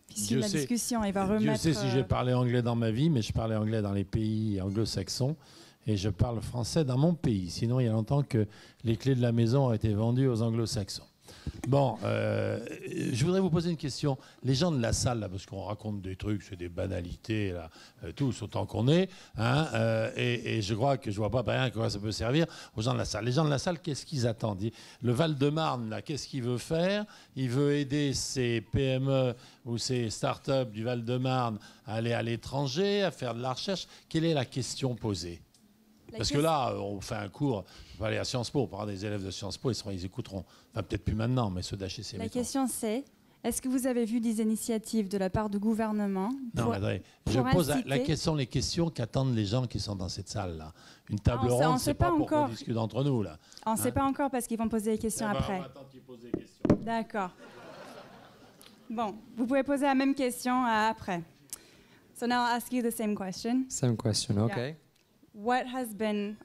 puisse suivre la discussion. Il va remettre... Je sais si j'ai parlé anglais dans ma vie, mais je parlais anglais dans les pays anglo-saxons. Et je parle français dans mon pays. Sinon, il y a longtemps que les clés de la maison ont été vendues aux anglo-saxons. Bon, je voudrais vous poser une question. Les gens de la salle, là, parce qu'on raconte des trucs, c'est des banalités, là, tous, autant qu'on est, hein, et je crois que je ne vois pas rien à quoi ça peut servir aux gens de la salle. Les gens de la salle, qu'est-ce qu'ils attendent? Le Val-de-Marne, là, qu'est-ce qu'il veut faire? Il veut aider ces PME ou ces start-up du Val-de-Marne à aller à l'étranger, à faire de la recherche. Quelle est la question posée? Parce que là, on fait un cours, on va aller à Sciences Po, par des élèves de Sciences Po, ils écouteront. Enfin, peut-être plus maintenant, mais ceux d'HEC. La question c'est, est-ce que vous avez vu des initiatives de la part du gouvernement Non, mais je pose la question, les questions qu'attendent les gens qui sont dans cette salle-là. Une table ronde, c'est pas pour qu'on discute entre nous, là. On ne sait pas encore parce qu'ils vont poser des questions après. On va attendre qu'ils posent des questions. D'accord. Bon, vous pouvez poser la même question après. So now I'll ask you the same question. Same question, okay. Yeah. What have been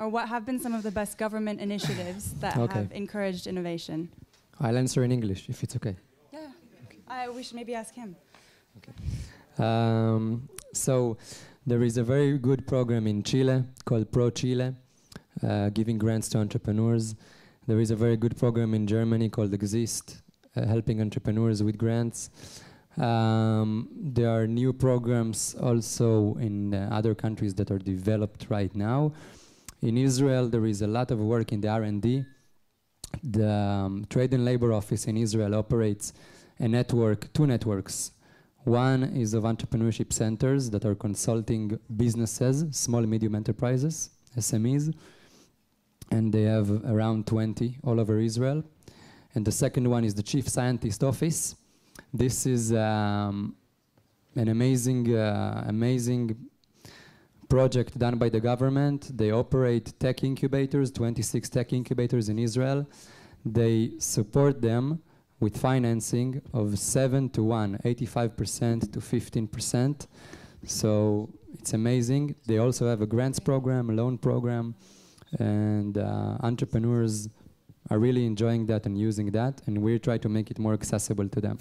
some of the best government initiatives that have encouraged innovation? I'll answer in English, if it's okay. Yeah, we should maybe ask him. Okay. So there is a very good program in Chile called Pro Chile, giving grants to entrepreneurs. There is a very good program in Germany called Exist, helping entrepreneurs with grants. There are new programs also in other countries that are developed right now. In Israel, there is a lot of work in the R&D. The Trade and Labor Office in Israel operates a network, two networks. One is of entrepreneurship centers that are consulting businesses, small and medium enterprises, SMEs, and they have around 20 all over Israel. And the second one is the Chief Scientist Office. This is an amazing project done by the government. They operate tech incubators, 26 tech incubators in Israel. They support them with financing of 7 to 1, 85% to 15%. So it's amazing. They also have a grants program, a loan program, and entrepreneurs are really enjoying that and using that, and we try to make it more accessible to them.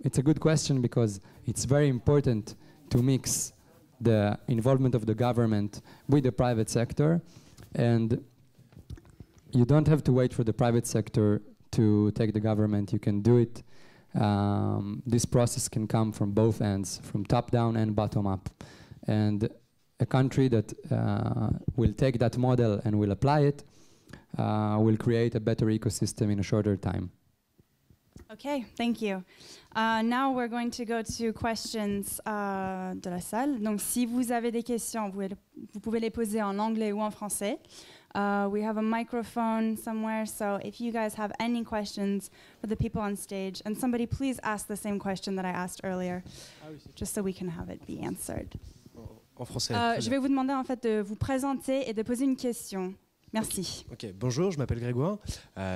It's a good question because it's very important to mix the involvement of the government with the private sector, and you don't have to wait for the private sector to take the government. You can do it. This process can come from both ends, from top down and bottom up. And a country that will take that model and will apply it will create a better ecosystem in a shorter time. Okay, thank you. Now we're going to go to questions de la salle. Donc si vous avez des questions, vous pouvez les poser en anglais ou en français. We have a microphone somewhere, so if you guys have any questions for the people on stage, and somebody please ask the same question that I asked earlier, just so we can have it be answered. En français. Je vais vous demander en fait de vous présenter et de poser une question. Merci. Ok, bonjour, je m'appelle Grégoire,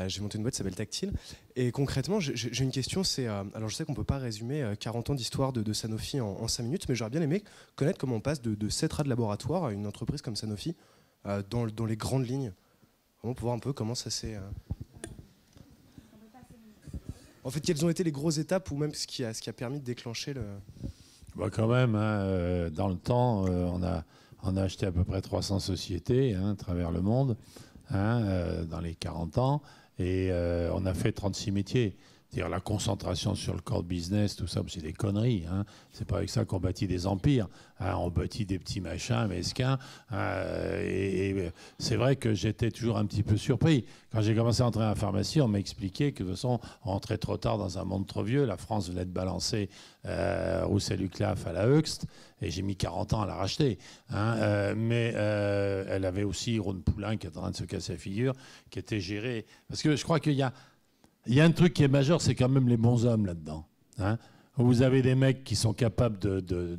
j'ai monté une boîte qui s'appelle Tactile, et concrètement j'ai une question, c'est, alors je sais qu'on ne peut pas résumer 40 ans d'histoire de Sanofi en 5 minutes, mais j'aurais bien aimé connaître comment on passe de 7 rats de laboratoire à une entreprise comme Sanofi, dans les grandes lignes, vraiment pour voir un peu comment ça s'est... En fait, quelles ont été les grosses étapes, ou même ce qui a permis de déclencher le... Bah quand même, hein, dans le temps, on a acheté à peu près 300 sociétés à travers le monde dans les 40 ans et on a fait 36 métiers. C'est-à-dire la concentration sur le core business, tout ça, c'est des conneries. C'est pas avec ça qu'on bâtit des empires. On bâtit des petits machins mesquins. Et c'est vrai que j'étais toujours un petit peu surpris. Quand j'ai commencé à entrer en pharmacie, on m'a expliqué que de toute façon, on rentrait trop tard dans un monde trop vieux. La France venait de balancer Roussel-Uclaf à la Höchst. Et j'ai mis 40 ans à la racheter. Mais elle avait aussi Rhône Poulain qui est en train de se casser la figure, qui était gérée. Parce que je crois qu'il y a un truc qui est majeur, c'est quand même les bons hommes là-dedans. Vous avez des mecs qui sont capables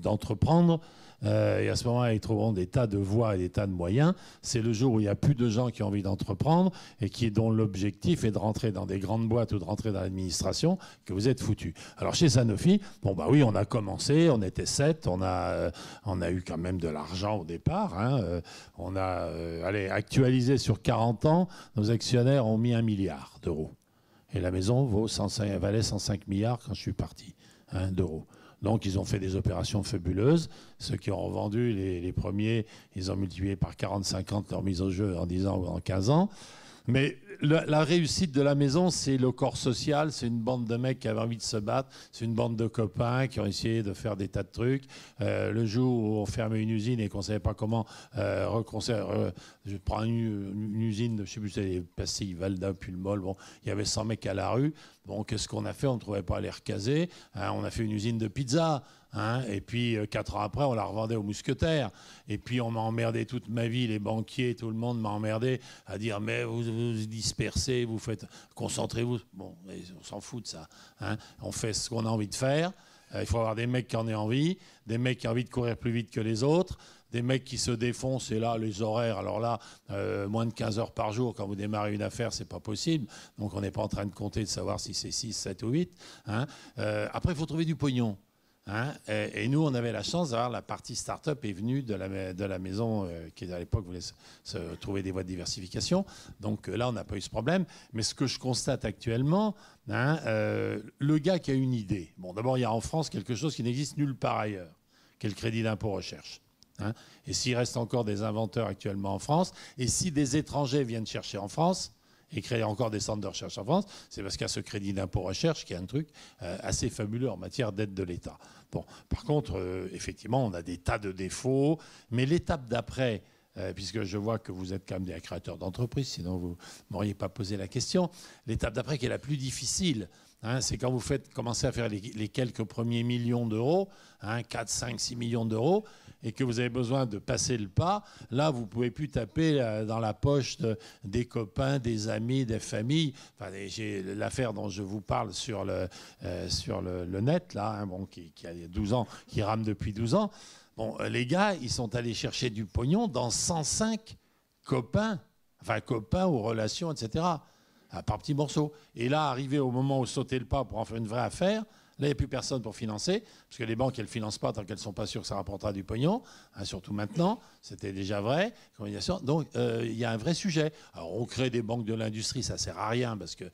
d'entreprendre, et à ce moment-là, ils trouveront des tas de voies et des tas de moyens. C'est le jour où il n'y a plus de gens qui ont envie d'entreprendre et dont l'objectif est de rentrer dans des grandes boîtes ou de rentrer dans l'administration que vous êtes foutus. Alors chez Sanofi, oui, on a commencé, on était 7, on a eu quand même de l'argent au départ. On a actualisé sur 40 ans, nos actionnaires ont mis 1 milliard d'euros. Et la maison valait 105 milliards quand je suis parti d'euros. Donc, ils ont fait des opérations fabuleuses. Ceux qui ont revendu les premiers, ils ont multiplié par 40-50 leur mise au jeu en 10 ans ou en 15 ans. Mais la réussite de la maison, c'est le corps social, c'est une bande de mecs qui avaient envie de se battre, c'est une bande de copains qui ont essayé de faire des tas de trucs. Le jour où on fermait une usine et qu'on ne savait pas comment je prends une usine, je ne sais plus si c'est les pastilles Valda, Pulmol, il y avait 100 mecs à la rue. Qu'est-ce qu'on a fait? On ne trouvait pas à les recaser. On a fait une usine de pizza. Et puis 4 ans après, on la revendait aux mousquetaires. Et puis on m'a emmerdé toute ma vie, les banquiers, tout le monde m'a emmerdé à dire mais vous dispersez, vous faites, concentrez-vous. Bon, on s'en fout de ça. On fait ce qu'on a envie de faire. Il faut avoir des mecs qui en aient envie, des mecs qui ont envie de courir plus vite que les autres, des mecs qui se défoncent. Et là, les horaires, alors là, moins de 15 heures par jour, quand vous démarrez une affaire, c'est pas possible. Donc on n'est pas en train de compter, de savoir si c'est 6, 7 ou 8. Après, il faut trouver du pognon. Et nous, on avait la chance d'avoir la partie start-up est venue de la maison qui, à l'époque, voulait se trouver des voies de diversification. Donc là, on n'a pas eu ce problème. Mais ce que je constate actuellement, le gars qui a une idée. Bon, d'abord, il y a en France quelque chose qui n'existe nulle part ailleurs, qui est le crédit d'impôt recherche. Et s'il reste encore des inventeurs actuellement en France, et si des étrangers viennent chercher en France, et créer encore des centres de recherche en France, c'est parce qu'il y a ce crédit d'impôt recherche qui est un truc assez fabuleux en matière d'aide de l'État. Bon, par contre, effectivement, on a des tas de défauts, mais l'étape d'après, puisque je vois que vous êtes quand même des créateurs d'entreprises, sinon vous ne m'auriez pas posé la question, l'étape d'après qui est la plus difficile, c'est quand vous commencez à faire les quelques premiers millions d'euros, 4, 5, 6 millions d'euros, et que vous avez besoin de passer le pas, là, vous ne pouvez plus taper dans la poche des copains, des amis, des familles. Enfin, j'ai l'affaire dont je vous parle sur le net, là, qui a 12 ans, qui rame depuis 12 ans. Bon, les gars, ils sont allés chercher du pognon dans 105 copains ou relations, etc., par petits morceaux. Et là, arrivé au moment où sauter le pas pour en faire une vraie affaire, là, il n'y a plus personne pour financer, parce que les banques, elles ne financent pas tant qu'elles ne sont pas sûres que ça rapportera du pognon, surtout maintenant, c'était déjà vrai. Donc, il y a un vrai sujet. Alors, on crée des banques de l'industrie, ça ne sert à rien, parce que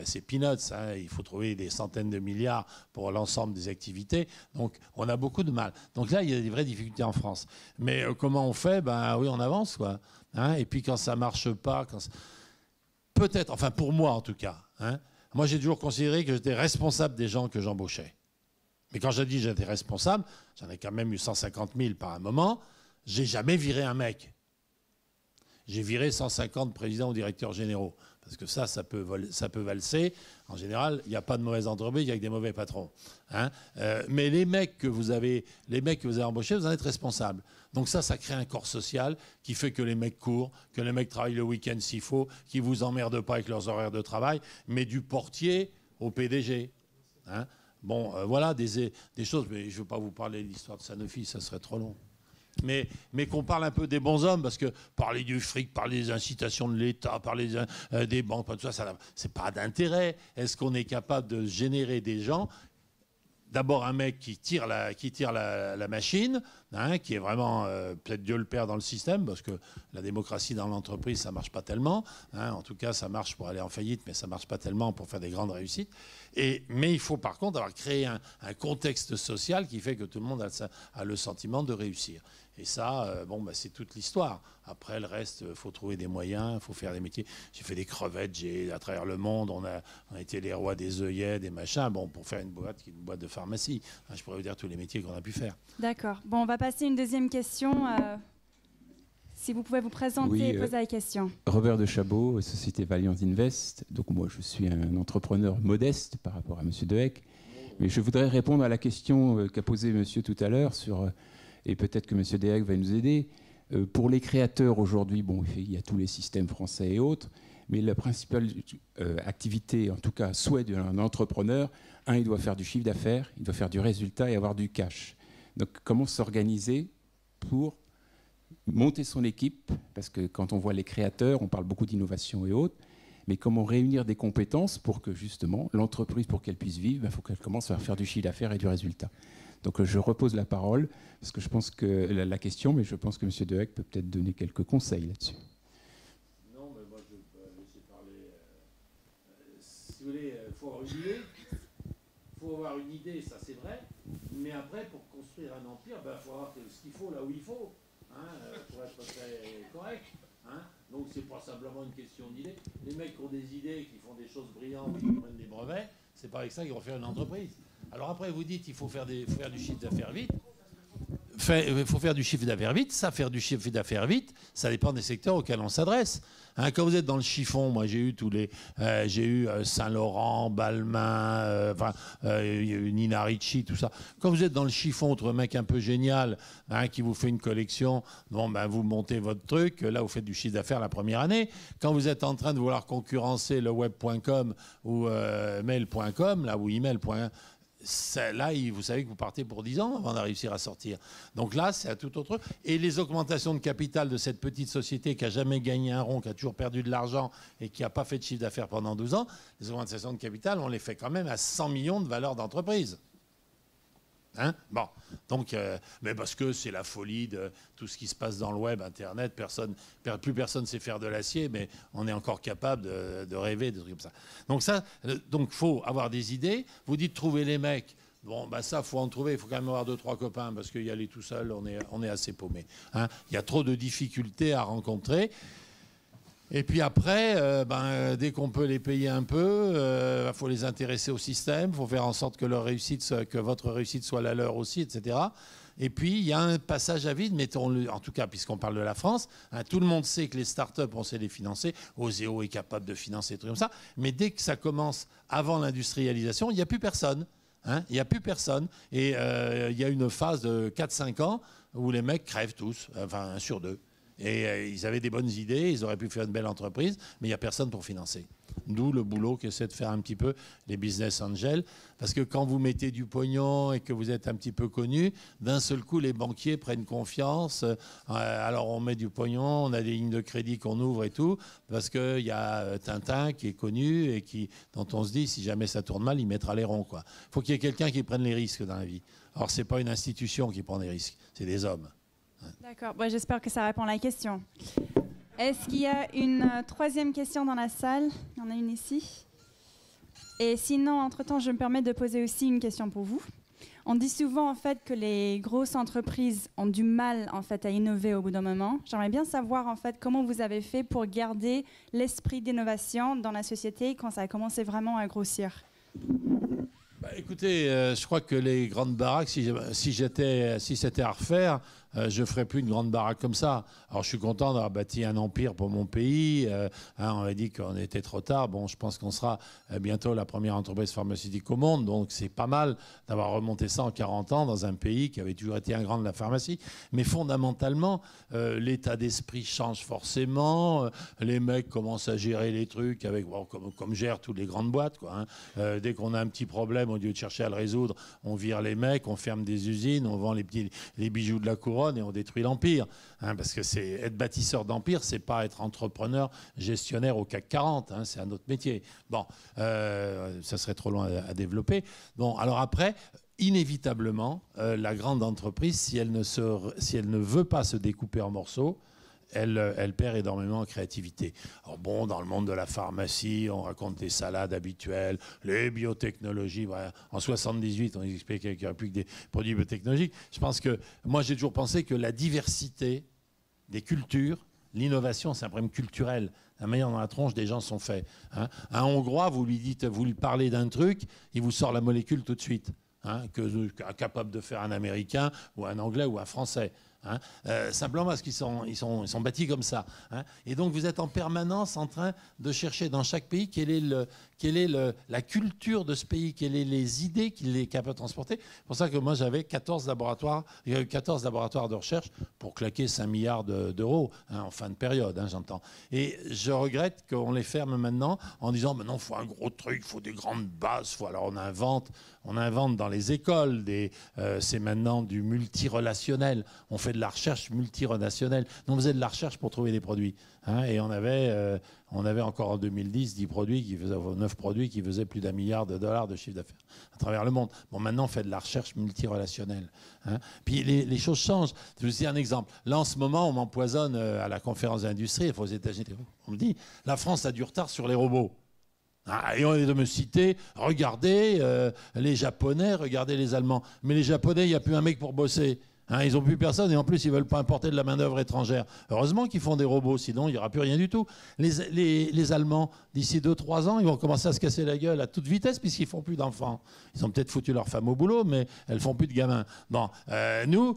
c'est peanuts, il faut trouver des centaines de milliards pour l'ensemble des activités. Donc, on a beaucoup de mal. Donc là, il y a des vraies difficultés en France. Mais comment on fait? Oui, on avance, quoi. Et puis, quand ça ne marche pas, peut-être, enfin pour moi en tout cas, moi, j'ai toujours considéré que j'étais responsable des gens que j'embauchais. Mais quand j'ai dit que j'étais responsable, j'en ai quand même eu 150 000 par un moment, j'ai jamais viré un mec. J'ai viré 150 présidents ou directeurs généraux. Parce que ça peut valser. En général, il n'y a pas de mauvaise entreprise, il n'y a que des mauvais patrons. Hein. Mais les mecs que vous avez embauchés, vous en êtes responsables. Donc ça crée un corps social qui fait que les mecs courent, que les mecs travaillent le week-end s'il faut, qui ne vous emmerdent pas avec leurs horaires de travail, mais du portier au PDG. Hein. Bon, voilà des choses, mais je ne veux pas vous parler de l'histoire de Sanofi, ça serait trop long. Mais qu'on parle un peu des bons hommes, parce que parler du fric, parler des incitations de l'État, parler des banques, tout ça c'est pas d'intérêt. Est-ce qu'on est capable de générer des gens? D'abord un mec qui tire la machine, hein, qui est vraiment peut-être Dieu le Père dans le système, parce que la démocratie dans l'entreprise, ça marche pas tellement. Hein, en tout cas, ça marche pour aller en faillite, mais ça marche pas tellement pour faire des grandes réussites. Mais il faut par contre avoir créé un contexte social qui fait que tout le monde a le sentiment de réussir. Et ça, c'est toute l'histoire. Après, le reste, il faut trouver des moyens, il faut faire des métiers. J'ai fait des crevettes, à travers le monde, on a été les rois des œillets, des machins, pour faire une boîte qui est une boîte de pharmacie. Je pourrais vous dire tous les métiers qu'on a pu faire. D'accord. Bon, on va passer à une deuxième question. Si vous pouvez vous présenter et poser la question. Robert de Chabot, Société Valiant Invest. Donc moi, je suis un entrepreneur modeste par rapport à M. Dehec. Mais je voudrais répondre à la question qu'a posée monsieur tout à l'heure sur... et peut-être que M. Dehec va nous aider. Pour les créateurs aujourd'hui, il y a tous les systèmes français et autres, mais la principale activité, en tout cas souhait d'un entrepreneur, il doit faire du chiffre d'affaires, il doit faire du résultat et avoir du cash. Donc comment s'organiser pour monter son équipe? Parce que quand on voit les créateurs, on parle beaucoup d'innovation et autres, mais comment réunir des compétences pour que justement l'entreprise, pour qu'elle puisse vivre, il faut qu'elle commence à faire du chiffre d'affaires et du résultat. Donc je repose la parole, parce que je pense que la question, mais je pense que M. Dehec peut peut-être donner quelques conseils là-dessus. Non, mais moi je peux laisser parler. Si vous voulez, il faut avoir une idée. Il faut avoir une idée, ça c'est vrai. Mais après, pour construire un empire, il faut avoir ce qu'il faut là où il faut, pour être très correct. Donc c'est pas simplement une question d'idée. Les mecs qui ont des idées, qui font des choses brillantes, qui prennent des brevets, c'est pas avec ça qu'ils vont faire une entreprise. Alors après, vous dites qu'il faut faire du chiffre d'affaires vite. Il faut faire du chiffre d'affaires vite. Ça, faire du chiffre d'affaires vite, ça dépend des secteurs auxquels on s'adresse. Quand vous êtes dans le chiffon, moi j'ai eu Saint-Laurent, Balmain, Nina Ricci, tout ça. Quand vous êtes dans le chiffon, autre mec un peu génial, qui vous fait une collection, vous montez votre truc, là vous faites du chiffre d'affaires la première année. Quand vous êtes en train de vouloir concurrencer le web.com ou mail.com, là ou email.com, là, vous savez que vous partez pour 10 ans avant de réussir à sortir. Donc là, c'est à tout autre. Et les augmentations de capital de cette petite société qui n'a jamais gagné un rond, qui a toujours perdu de l'argent et qui n'a pas fait de chiffre d'affaires pendant 12 ans, les augmentations de capital, on les fait quand même à 100 millions de valeur d'entreprise. Donc, mais parce que c'est la folie de tout ce qui se passe dans le web, Internet, plus personne sait faire de l'acier, mais on est encore capable de rêver de trucs comme ça. Donc faut avoir des idées. Vous dites trouver les mecs. Ça, faut en trouver. Il faut quand même avoir 2-3 copains parce qu'y aller tout seul, on est assez paumé. Il y a trop de difficultés à rencontrer. Et puis après, dès qu'on peut les payer un peu, il faut les intéresser au système, il faut faire en sorte que votre réussite soit la leur aussi, etc. Et puis, il y a un passage à vide, mettons-le, en tout cas, puisqu'on parle de la France, tout le monde sait que les startups, on sait les financer, Oseo est capable de financer des trucs comme ça, mais dès que ça commence avant l'industrialisation, il n'y a plus personne. Il n'y a plus personne. Et il y a une phase de 4-5 ans où les mecs crèvent tous, enfin 1 sur 2. Et ils avaient des bonnes idées, ils auraient pu faire une belle entreprise, mais il n'y a personne pour financer. D'où le boulot qu'essaient de faire un petit peu les business angels. Parce que quand vous mettez du pognon et que vous êtes un petit peu connu, d'un seul coup, les banquiers prennent confiance. Alors on met du pognon, on a des lignes de crédit qu'on ouvre et tout, parce qu'il y a Tintin qui est connu et dont on se dit, si jamais ça tourne mal, il mettra les ronds. Il faut qu'il y ait quelqu'un qui prenne les risques dans la vie. Alors ce n'est pas une institution qui prend des risques, c'est des hommes. D'accord, j'espère que ça répond à la question. Est-ce qu'il y a une troisième question dans la salle? Il y en a une ici. Et sinon, entre-temps, je me permets de poser aussi une question pour vous. On dit souvent en fait que les grosses entreprises ont du mal en fait à innover au bout d'un moment. J'aimerais bien savoir en fait comment vous avez fait pour garder l'esprit d'innovation dans la société quand ça a commencé vraiment à grossir. Écoutez, je crois que les grandes baraques, si c'était à refaire, je ne ferai plus une grande baraque comme ça. Alors je suis content d'avoir bâti un empire pour mon pays. On a dit qu'on était trop tard. Bon, je pense qu'on sera bientôt la première entreprise pharmaceutique au monde. Donc c'est pas mal d'avoir remonté ça en 40 ans dans un pays qui avait toujours été un grand de la pharmacie. Mais fondamentalement, l'état d'esprit change forcément. Les mecs commencent à gérer les trucs avec, bon, comme gèrent toutes les grandes boîtes, quoi, hein. Dès qu'on a un petit problème, au lieu de chercher à le résoudre, on vire les mecs, on ferme des usines, on vend les bijoux de la couronne et on détruit l'empire. Hein, parce que être bâtisseur d'empire, c'est pas être entrepreneur, gestionnaire au CAC 40. Hein, c'est un autre métier. Bon, ça serait trop loin à développer. Bon, alors après, inévitablement, la grande entreprise, si elle ne veut pas se découper en morceaux, elle perd énormément en créativité. Alors bon, dans le monde de la pharmacie, on raconte des salades habituelles, les biotechnologies. Voilà. En 78, on expliquait qu'il n'y aurait plus que des produits biotechnologiques. Je pense que moi, j'ai toujours pensé que la diversité des cultures, l'innovation, c'est un problème culturel. La manière dont la tronche des gens sont faits. Hein. Un Hongrois, vous lui parlez d'un truc, il vous sort la molécule tout de suite. Hein, capable de faire un Américain ou un Anglais ou un Français. Hein, simplement parce qu'ils sont bâtis comme ça. Hein. Et donc vous êtes en permanence en train de chercher dans chaque pays quelle est la culture de ce pays, quelles sont les idées qu'il est capable de transporter. C'est pour ça que moi j'avais 14 laboratoires de recherche pour claquer 5 milliards d'euros hein, en fin de période, hein, j'entends. Et je regrette qu'on les ferme maintenant en disant mais non, il faut un gros truc, il faut des grandes bases. Alors on invente dans les écoles, c'est maintenant du multirelationnel. On fait de la recherche multirelationnelle. On faisait de la recherche pour trouver des produits. Hein, et on avait encore en 2010 9 produits qui faisaient plus d'1 milliard de dollars de chiffre d'affaires à travers le monde. Bon, maintenant, on fait de la recherche multirelationnelle. Hein. Puis les choses changent. Je vous dis un exemple. Là, en ce moment, on m'empoisonne à la conférence d'industrie aux États-Unis. On me dit, la France a du retard sur les robots. Ah, et on est de me citer, regardez les Japonais, regardez les Allemands. Mais les Japonais, il n'y a plus un mec pour bosser. Hein, ils n'ont plus personne et en plus, ils ne veulent pas importer de la main-d'œuvre étrangère. Heureusement qu'ils font des robots, sinon il n'y aura plus rien du tout. Les Allemands, d'ici 2-3 ans, ils vont commencer à se casser la gueule à toute vitesse puisqu'ils ne font plus d'enfants. Ils ont peut-être foutu leur femme au boulot, mais elles ne font plus de gamins. Bon, nous,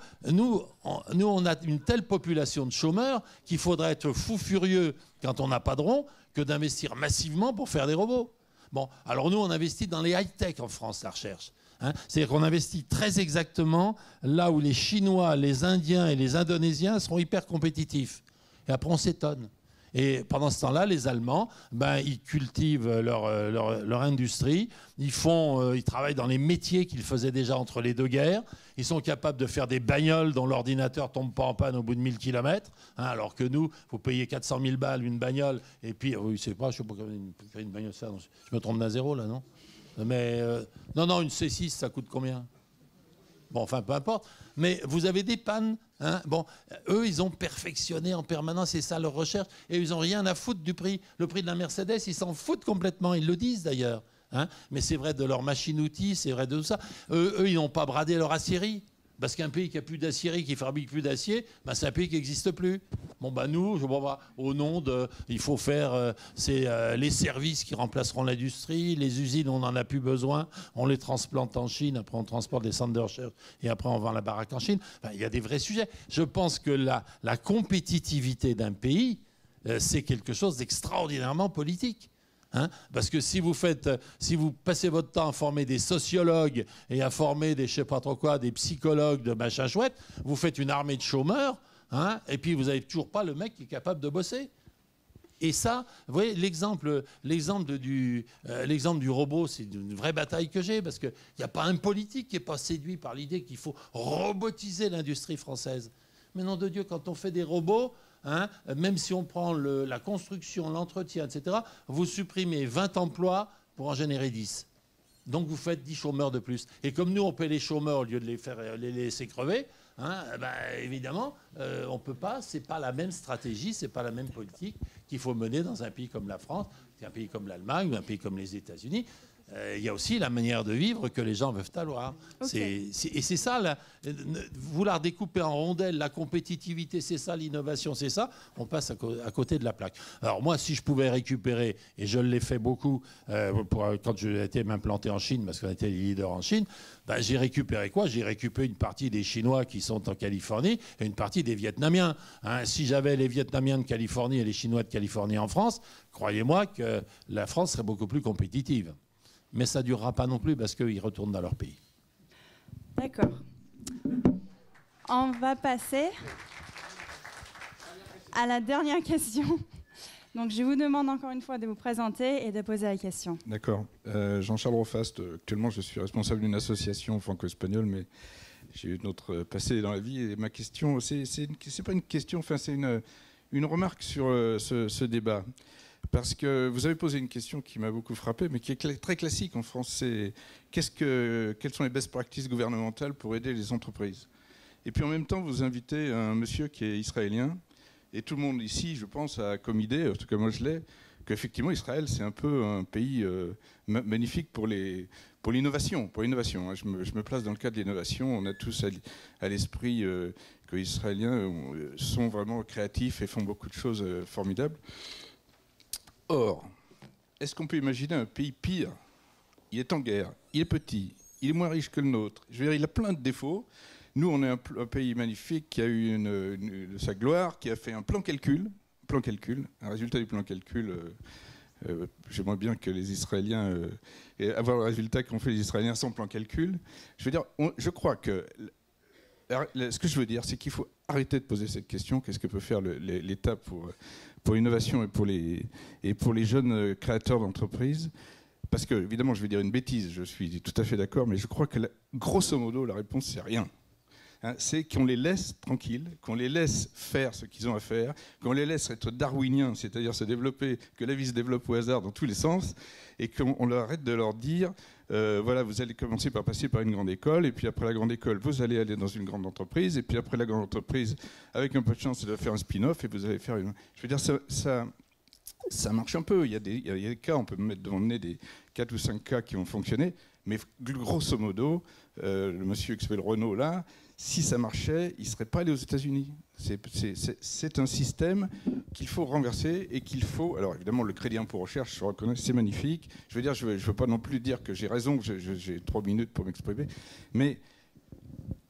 on a une telle population de chômeurs qu'il faudrait être fou furieux quand on n'a pas de rond que d'investir massivement pour faire des robots. Bon, alors nous, on investit dans les high-tech en France, la recherche. Hein, c'est-à-dire qu'on investit très exactement là où les Chinois, les Indiens et les Indonésiens seront hyper compétitifs. Et après, on s'étonne. Et pendant ce temps-là, les Allemands, ils cultivent leur industrie. Ils travaillent dans les métiers qu'ils faisaient déjà entre les deux guerres. Ils sont capables de faire des bagnoles dont l'ordinateur ne tombe pas en panne au bout de 1000 km. Hein, alors que nous, il faut payer 400 000 balles une bagnole. Et puis, je ne sais pas comment une bagnole ça. Je me trompe d'un zéro, là, non? Mais non, une C6, ça coûte combien? Bon, enfin, peu importe. Mais vous avez des pannes. Hein. Bon, eux, ils ont perfectionné en permanence, c'est ça leur recherche. Et ils n'ont rien à foutre du prix. Le prix de la Mercedes, ils s'en foutent complètement. Ils le disent d'ailleurs. Hein. Mais c'est vrai de leur machine-outil, c'est vrai de tout ça. Eux, ils n'ont pas bradé leur aciérie. Parce qu'un pays qui n'a plus d'aciérie, qui ne fabrique plus d'acier, c'est un pays qui n'existe plus. Bon, nous, je vois au nom de... Il faut faire les services qui remplaceront l'industrie, les usines, on n'en a plus besoin, on les transplante en Chine, après on transporte les centres de recherche et après on vend la baraque en Chine. Il y a des vrais sujets. Je pense que la compétitivité d'un pays, c'est quelque chose d'extraordinairement politique. Hein, parce que si vous passez votre temps à former des sociologues et à former des je sais pas trop quoi, des psychologues de machin chouette, vous faites une armée de chômeurs, hein, et puis vous n'avez toujours pas le mec qui est capable de bosser. Et ça, vous voyez, l'exemple du robot, c'est une vraie bataille que j'ai, parce qu'il n'y a pas un politique qui n'est pas séduit par l'idée qu'il faut robotiser l'industrie française. Mais nom de Dieu, quand on fait des robots... Hein, même si on prend la construction, l'entretien, etc., vous supprimez 20 emplois pour en générer 10. Donc vous faites 10 chômeurs de plus. Et comme nous, on paie les chômeurs au lieu de les laisser crever, hein, évidemment, on ne peut pas, ce n'est pas la même stratégie, ce n'est pas la même politique qu'il faut mener dans un pays comme la France, un pays comme l'Allemagne, un pays comme les États-Unis. il y a aussi la manière de vivre que les gens veulent avoir. Okay. Et c'est ça, vouloir découper en rondelles la compétitivité, c'est ça, l'innovation, c'est ça, on passe à côté de la plaque. Alors moi, si je pouvais récupérer, et je l'ai fait beaucoup quand j'ai été m'implanter en Chine, parce qu'on était les leaders en Chine, ben, j'ai récupéré quoi? J'ai récupéré une partie des Chinois qui sont en Californie et une partie des Vietnamiens. Hein, si j'avais les Vietnamiens de Californie et les Chinois de Californie en France, croyez-moi que la France serait beaucoup plus compétitive. Mais ça ne durera pas non plus parce qu'ils retournent dans leur pays. D'accord. On va passer à la dernière question. Donc, je vous demande encore une fois de vous présenter et de poser la question. D'accord. Jean-Charles Rofast. Actuellement, je suis responsable d'une association franco-espagnole, mais j'ai eu notre passé dans la vie. Et ma question, c'est pas une question, enfin, c'est une remarque sur ce débat. Parce que vous avez posé une question qui m'a beaucoup frappé, mais qui est très classique en France. C'est quelles sont les best practices gouvernementales pour aider les entreprises? Et puis en même temps, vous invitez un monsieur qui est israélien. Et tout le monde ici, je pense, a comme idée, en tout cas moi je l'ai, qu'effectivement Israël, c'est un peu un pays magnifique pour l'innovation. Hein. Je me place dans le cadre de l'innovation. On a tous à l'esprit que les Israéliens sont vraiment créatifs et font beaucoup de choses formidables. Or, est-ce qu'on peut imaginer un pays pire? Il est en guerre, il est petit, il est moins riche que le nôtre. Je veux dire, il a plein de défauts. Nous, on est un pays magnifique qui a eu sa gloire, qui a fait un plan calcul, un résultat du plan calcul. J'aimerais bien que les Israéliens avoir le résultat qu'ont fait les Israéliens sans plan calcul. Je veux dire, je crois que ce que je veux dire, c'est qu'il faut arrêter de poser cette question. Qu'est-ce que peut faire l'État pour l'innovation et pour les jeunes créateurs d'entreprises? Parce que, évidemment, je vais dire une bêtise, je suis tout à fait d'accord, mais je crois que, grosso modo, la réponse, c'est rien. Hein, c'est qu'on les laisse tranquilles, qu'on les laisse faire ce qu'ils ont à faire, qu'on les laisse être darwiniens, c'est-à-dire se développer, que la vie se développe au hasard dans tous les sens, et qu'on leur arrête de leur dire, voilà, vous allez commencer par passer par une grande école, et puis après la grande école, vous allez aller dans une grande entreprise, et puis après la grande entreprise, avec un peu de chance, vous allez faire un spin-off, et vous allez faire une... Je veux dire, ça marche un peu. Il y a des cas, on peut mettre devant le nez des 4 ou 5 cas qui ont fonctionné, mais grosso modo, le monsieur qui s'appelle Renault, là, si ça marchait, il ne serait pas allé aux États-Unis. C'est un système qu'il faut renverser et qu'il faut... Alors évidemment, le crédit impôt recherche, je reconnais, c'est magnifique. Je veux dire, je ne veux pas non plus dire que j'ai raison, que j'ai 3 minutes pour m'exprimer, mais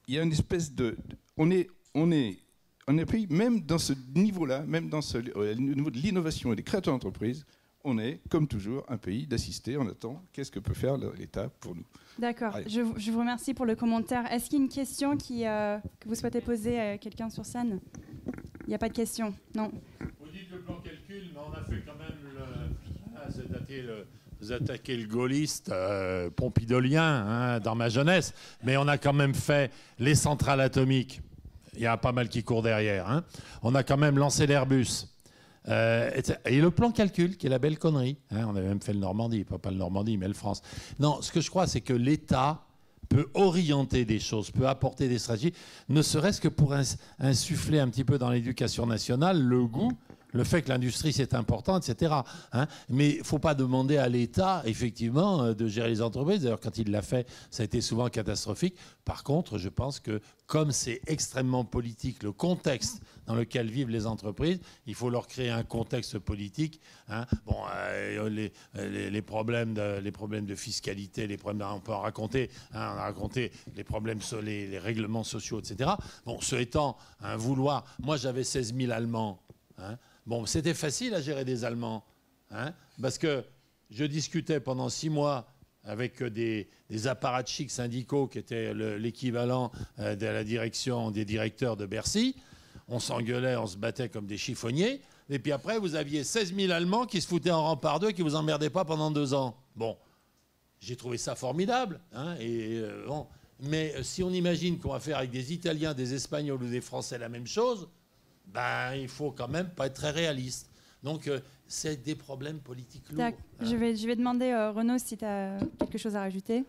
il y a une espèce de... On est pris, même dans ce niveau-là, même dans au niveau de l'innovation et des créateurs d'entreprises, on est, comme toujours, un pays d'assister. On attend qu'est-ce que peut faire l'État pour nous. D'accord. Je vous remercie pour le commentaire. Est-ce qu'il y a une question que vous souhaitez poser à quelqu'un sur scène? Il n'y a pas de question? Non. Vous dites le plan calcul, mais on a fait quand même vous attaquez le gaulliste pompidolien hein, dans ma jeunesse, mais on a quand même fait les centrales atomiques. Il y a pas mal qui courent derrière. Hein. On a quand même lancé l'Airbus. Et le plan calcul, qui est la belle connerie. Hein, on avait même fait le Normandie, pas le Normandie, mais le France. Non, ce que je crois, c'est que l'État peut orienter des choses, peut apporter des stratégies, ne serait-ce que pour insuffler un petit peu dans l'éducation nationale le goût, le fait que l'industrie c'est important, etc. Hein. Mais il ne faut pas demander à l'État, effectivement, de gérer les entreprises. D'ailleurs, quand il l'a fait, ça a été souvent catastrophique. Par contre, je pense que comme c'est extrêmement politique, le contexte dans lequel vivent les entreprises, il faut leur créer un contexte politique. Hein. Bon, les problèmes de fiscalité, les problèmes, on peut en raconter. Hein, on a raconté les problèmes, les règlements sociaux, etc. Bon, ce étant un vouloir. Moi, j'avais 16 000 Allemands. Hein. Bon, c'était facile à gérer des Allemands, hein, parce que je discutais pendant 6 mois avec des apparatchiks syndicaux qui étaient l'équivalent de la direction des directeurs de Bercy. On s'engueulait, on se battait comme des chiffonniers. Et puis après, vous aviez 16 000 Allemands qui se foutaient en rang par deux et qui ne vous emmerdaient pas pendant 2 ans. Bon, j'ai trouvé ça formidable. Hein, bon. Mais si on imagine qu'on va faire avec des Italiens, des Espagnols ou des Français la même chose, ben, il faut quand même pas être très réaliste. Donc, c'est des problèmes politiques lourds. Hein. Je vais demander, Renaud, si tu as quelque chose à rajouter.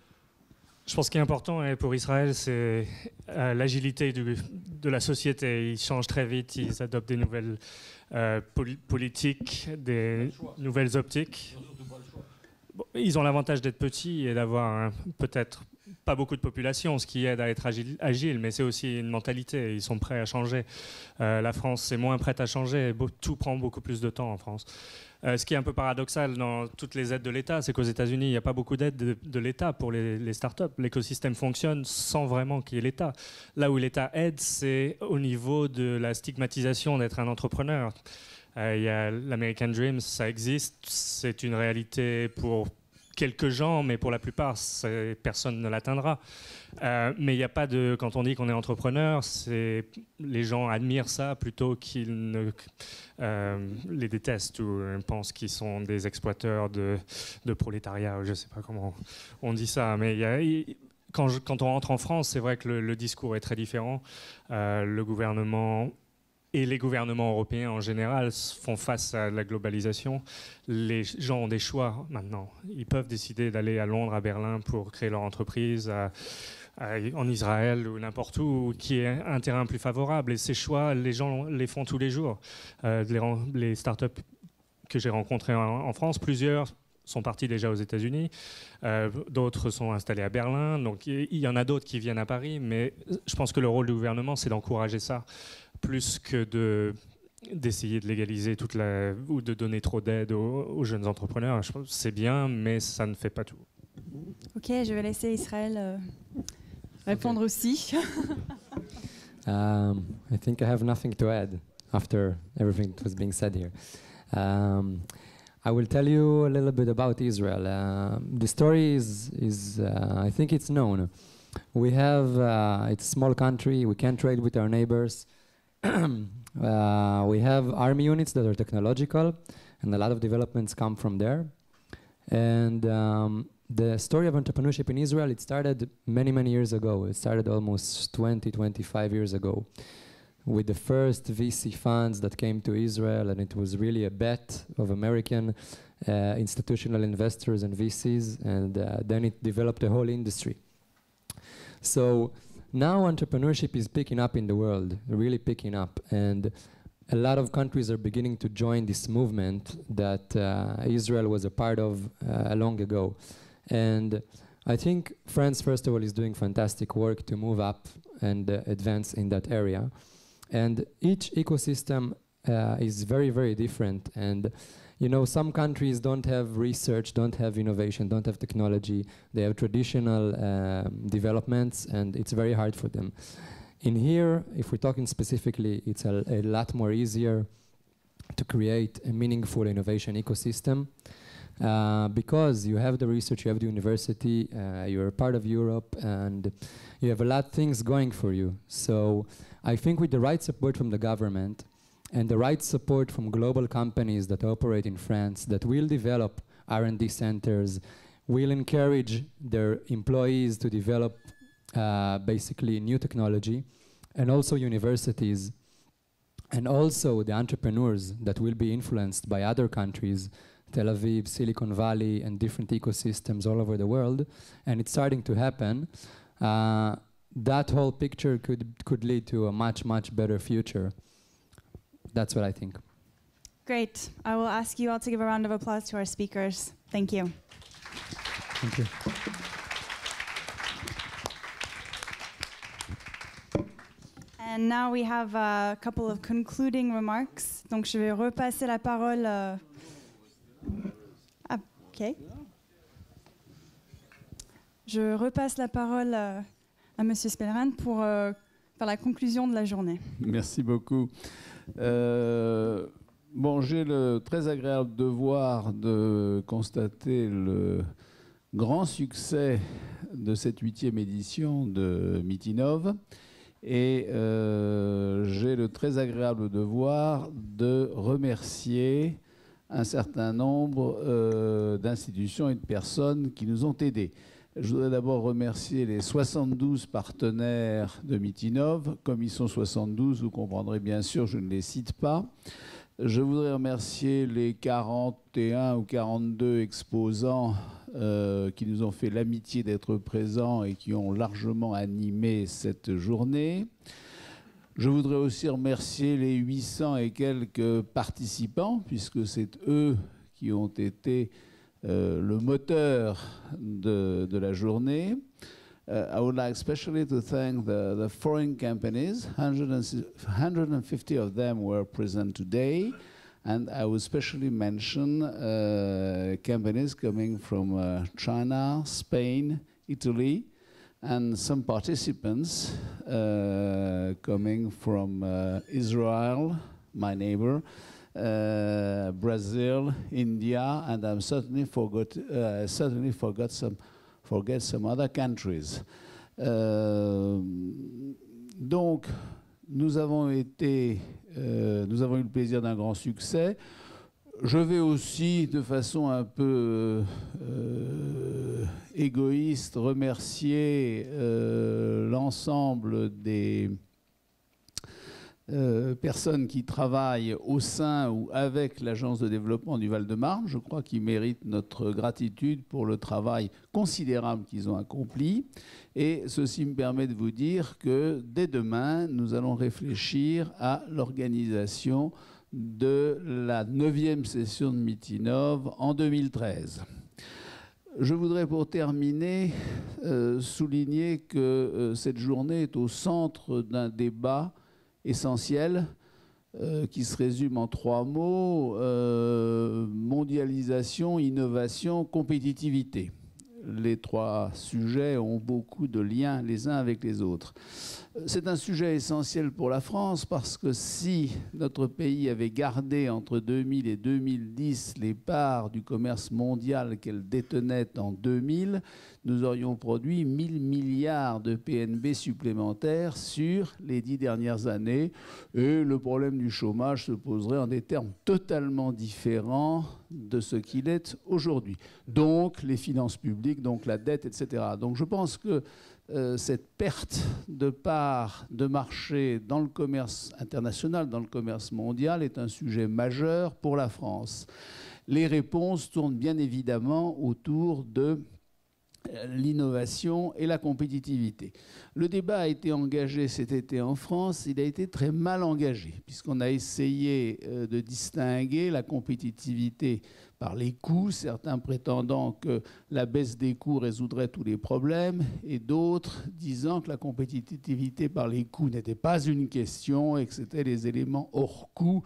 Je pense qu'il est important pour Israël, c'est l'agilité de la société. Ils changent très vite, ils adoptent des nouvelles politiques, des nouvelles optiques. ils ont l'avantage d'être petits et d'avoir peut-être pas beaucoup de population, ce qui aide à être agile, mais c'est aussi une mentalité. Ils sont prêts à changer. La France, c'est moins prête à changer. Tout prend beaucoup plus de temps en France. Ce qui est un peu paradoxal dans toutes les aides de l'État, c'est qu'aux États-Unis, il n'y a pas beaucoup d'aides de l'État pour les startups. L'écosystème fonctionne sans vraiment qu'il y ait l'État. Là où l'État aide, c'est au niveau de la stigmatisation d'être un entrepreneur. Il y a l'American Dream, ça existe, c'est une réalité pour quelques gens, mais pour la plupart, personne ne l'atteindra. Mais il n'y a pas de... Quand on dit qu'on est entrepreneur, les gens admirent ça plutôt qu'ils ne les détestent ou pensent qu'ils sont des exploiteurs de prolétariat. Je ne sais pas comment on dit ça, mais quand on rentre en France, c'est vrai que le discours est très différent. Le gouvernement... Et les gouvernements européens en général font face à la globalisation. Les gens ont des choix maintenant. Ils peuvent décider d'aller à Londres, à Berlin pour créer leur entreprise, en Israël ou n'importe où, qui est un terrain plus favorable. Et ces choix, les gens les font tous les jours. Les startups que j'ai rencontrées en France, plusieurs sont partis déjà aux États-Unis, d'autres sont installés à Berlin. Donc il y en a d'autres qui viennent à Paris, mais je pense que le rôle du gouvernement, c'est d'encourager ça, plus que d'essayer de légaliser ou de donner trop d'aide aux jeunes entrepreneurs. Je pense que c'est bien, mais ça ne fait pas tout. Ok, je vais laisser Israël répondre aussi. I think I have nothing to add after everything that was being said here. I will tell you a little bit about Israel. The story is I think it's known. We have, it's a small country, we can trade with our neighbors. We have army units that are technological, and a lot of developments come from there. And the story of entrepreneurship in Israel, it started many, many years ago. It started almost 20, 25 years ago with the first VC funds that came to Israel, and it was really a bet of American institutional investors and VCs, and then it developed a whole industry. So now entrepreneurship is picking up in the world, really picking up, and a lot of countries are beginning to join this movement that Israel was a part of long ago. And I think France, first of all, is doing fantastic work to move up and advance in that area. And each ecosystem is very, very different. And you know, some countries don't have research, don't have innovation, don't have technology. They have traditional developments, and it's very hard for them. In here, if we're talking specifically, it's a lot more easier to create a meaningful innovation ecosystem because you have the research, you have the university, you're a part of Europe, and you have a lot of things going for you. So I think with the right support from the government and the right support from global companies that operate in France that will develop R&D centers, will encourage their employees to develop basically new technology, and also universities, and also the entrepreneurs that will be influenced by other countries, Tel Aviv, Silicon Valley, and different ecosystems all over the world, and it's starting to happen. That whole picture could lead to a much, much better future. That's what I think. Great. I will ask you all to give a round of applause to our speakers. Thank you. Thank you. And now we have a couple of concluding remarks. Donc je vais repasser la parole. Ok. Je repasse la parole à Monsieur Spelran pour faire la conclusion de la journée. Merci beaucoup. Bon, j'ai le très agréable devoir de constater le grand succès de cette 8e édition de Mitinov. Et j'ai le très agréable devoir de remercier un certain nombre d'institutions et de personnes qui nous ont aidés. Je voudrais d'abord remercier les 72 partenaires de Mitinov. Comme ils sont 72, vous comprendrez bien sûr, je ne les cite pas. Je voudrais remercier les 41 ou 42 exposants qui nous ont fait l'amitié d'être présents et qui ont largement animé cette journée. Je voudrais aussi remercier les 800 et quelques participants, puisque c'est eux qui ont été le moteur de la journée. I would like especially to thank the foreign companies. 150 of them were present today. And I would especially mention companies coming from China, Spain, Italy, and some participants coming from Israel, my neighbor, Brazil, India, and I'm certainly forget some other countries. Donc, nous avons eu le plaisir d'un grand succès. Je vais aussi, de façon un peu égoïste, remercier l'ensemble des personnes qui travaillent au sein ou avec l'Agence de développement du Val-de-Marne. Je crois qu'ils méritent notre gratitude pour le travail considérable qu'ils ont accompli. Et ceci me permet de vous dire que dès demain, nous allons réfléchir à l'organisation de la 9e session de Mitinov en 2013. Je voudrais pour terminer souligner que cette journée est au centre d'un débat essentiel qui se résume en 3 mots, mondialisation, innovation, compétitivité. Les 3 sujets ont beaucoup de liens les uns avec les autres. C'est un sujet essentiel pour la France parce que si notre pays avait gardé entre 2000 et 2010 les parts du commerce mondial qu'elle détenait en 2000, nous aurions produit 1000 milliards de PNB supplémentaires sur les 10 dernières années et le problème du chômage se poserait en des termes totalement différents de ce qu'il est aujourd'hui. Donc les finances publiques, donc la dette, etc. Donc je pense que cette perte de part de marché dans le commerce international, dans le commerce mondial, est un sujet majeur pour la France. Les réponses tournent bien évidemment autour de l'innovation et la compétitivité. Le débat a été engagé cet été en France, il a été très mal engagé, puisqu'on a essayé de distinguer la compétitivité par les coûts, certains prétendant que la baisse des coûts résoudrait tous les problèmes, et d'autres disant que la compétitivité par les coûts n'était pas une question et que c'était les éléments hors coûts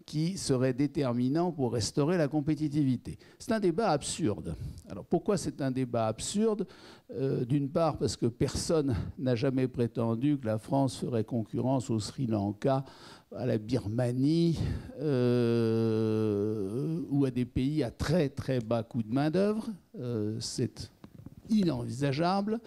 qui seraient déterminants pour restaurer la compétitivité. C'est un débat absurde. Alors pourquoi c'est un débat absurde ? D'une part parce que personne n'a jamais prétendu que la France ferait concurrence au Sri Lanka, à la Birmanie ou à des pays à très très bas coût de main-d'œuvre. C'est inenvisageable.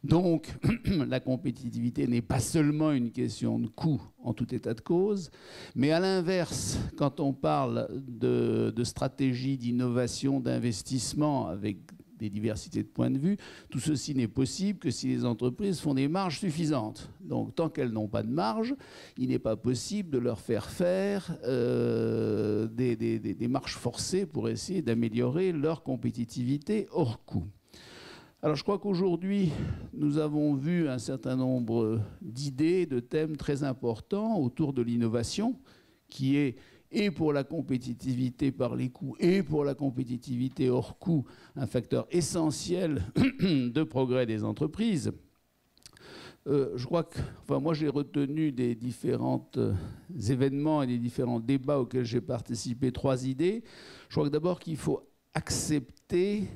Donc, la compétitivité n'est pas seulement une question de coût en tout état de cause, mais à l'inverse, quand on parle de stratégie, d'innovation, d'investissement avec des diversités de points de vue, tout ceci n'est possible que si les entreprises font des marges suffisantes. Donc, tant qu'elles n'ont pas de marge, il n'est pas possible de leur faire faire des marges forcées pour essayer d'améliorer leur compétitivité hors coût. Alors je crois qu'aujourd'hui, nous avons vu un certain nombre d'idées, de thèmes très importants autour de l'innovation, qui est, et pour la compétitivité par les coûts, et pour la compétitivité hors coût, un facteur essentiel de progrès des entreprises. Je crois que, enfin, moi j'ai retenu des différents événements et des différents débats auxquels j'ai participé 3 idées. Je crois que d'abord qu'il faut accepter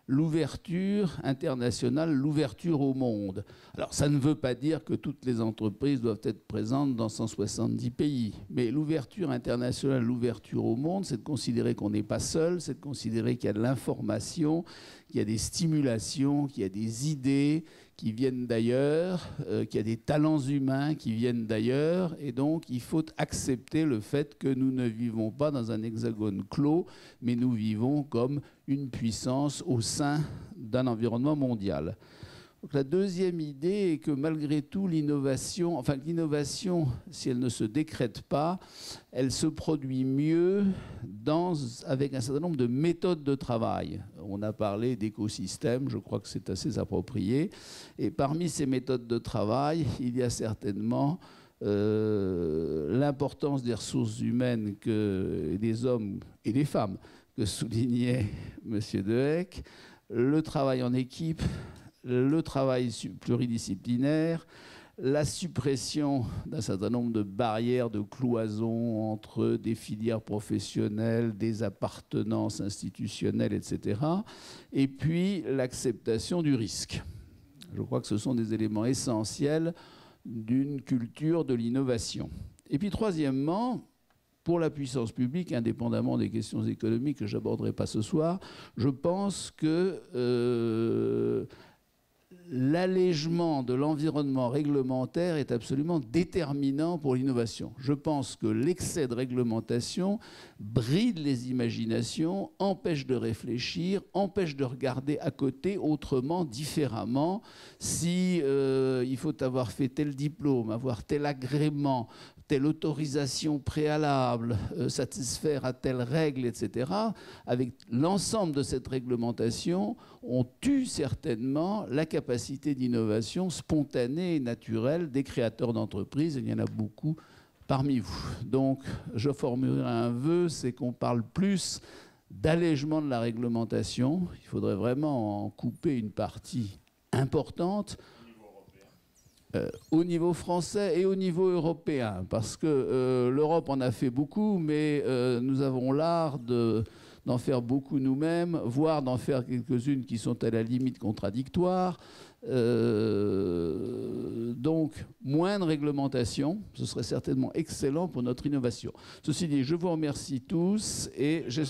l'ouverture internationale, l'ouverture au monde. Alors, ça ne veut pas dire que toutes les entreprises doivent être présentes dans 170 pays. Mais l'ouverture internationale, l'ouverture au monde, c'est de considérer qu'on n'est pas seul, c'est de considérer qu'il y a de l'information, qu'il y a des stimulations, qu'il y a des idées qui viennent d'ailleurs, qu'il y a des talents humains qui viennent d'ailleurs. Et donc, il faut accepter le fait que nous ne vivons pas dans un hexagone clos, mais nous vivons comme une puissance au sein d'un environnement mondial. Donc, la deuxième idée est que malgré tout, l'innovation, si elle ne se décrète pas, elle se produit mieux avec un certain nombre de méthodes de travail. On a parlé d'écosystèmes, je crois que c'est assez approprié. Et parmi ces méthodes de travail, il y a certainement l'importance des ressources humaines des hommes et des femmes que soulignait M. Dehecq, le travail en équipe, le travail pluridisciplinaire, la suppression d'un certain nombre de barrières, de cloisons entre des filières professionnelles, des appartenances institutionnelles, etc. Et puis l'acceptation du risque. Je crois que ce sont des éléments essentiels d'une culture de l'innovation. Et puis troisièmement, pour la puissance publique, indépendamment des questions économiques que je n'aborderai pas ce soir, je pense que l'allègement de l'environnement réglementaire est absolument déterminant pour l'innovation. Je pense que l'excès de réglementation bride les imaginations, empêche de réfléchir, empêche de regarder à côté autrement, différemment. Si il faut avoir fait tel diplôme, avoir tel agrément, telle autorisation préalable, satisfaire à telle règle, etc., avec l'ensemble de cette réglementation, on tue certainement la capacité d'innovation spontanée et naturelle des créateurs d'entreprises. Il y en a beaucoup parmi vous. Donc, je formulerai un vœu, c'est qu'on parle plus d'allègement de la réglementation. Il faudrait vraiment en couper une partie importante au niveau français et au niveau européen, parce que l'Europe en a fait beaucoup, mais nous avons l'art d'en faire beaucoup nous-mêmes, voire d'en faire quelques-unes qui sont à la limite contradictoires. Donc, moins de réglementation, ce serait certainement excellent pour notre innovation. Ceci dit, je vous remercie tous et je...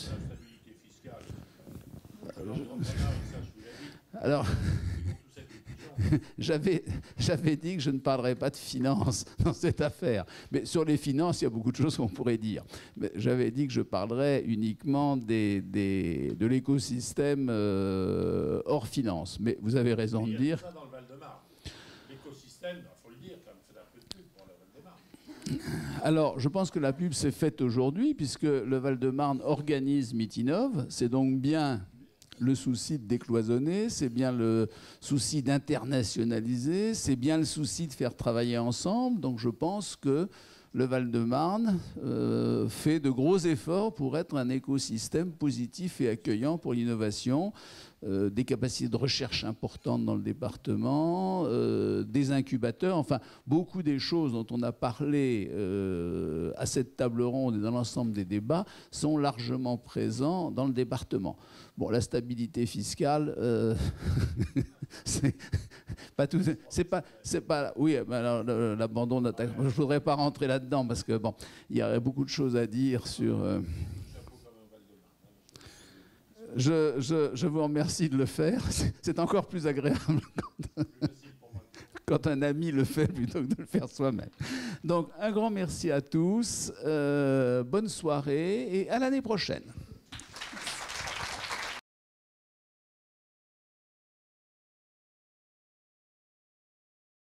Alors... J'avais dit que je ne parlerais pas de finances dans cette affaire. Mais sur les finances, il y a beaucoup de choses qu'on pourrait dire. Mais j'avais dit que je parlerais uniquement de l'écosystème hors finance. Mais vous avez raison de dire... Dans le Val-de-Marne. L'écosystème, il faut le dire, quand même, fait un peu de pub pour le Val-de-Marne. Alors, je pense que la pub s'est faite aujourd'hui, puisque le Val-de-Marne organise Mitinov. C'est donc bien le souci de décloisonner, c'est bien le souci d'internationaliser, c'est bien le souci de faire travailler ensemble. Donc je pense que le Val-de-Marne fait de gros efforts pour être un écosystème positif et accueillant pour l'innovation, des capacités de recherche importantes dans le département, des incubateurs, enfin beaucoup des choses dont on a parlé à cette table ronde et dans l'ensemble des débats sont largement présents dans le département. Bon, la stabilité fiscale, c'est pas tout. C'est pas. Oui, alors l'abandon d'attaque. Je voudrais pas rentrer là-dedans parce que bon, il y aurait beaucoup de choses à dire sur. Je vous remercie de le faire. C'est encore plus agréable quand un ami le fait plutôt que de le faire soi-même. Donc, un grand merci à tous. Bonne soirée et à l'année prochaine.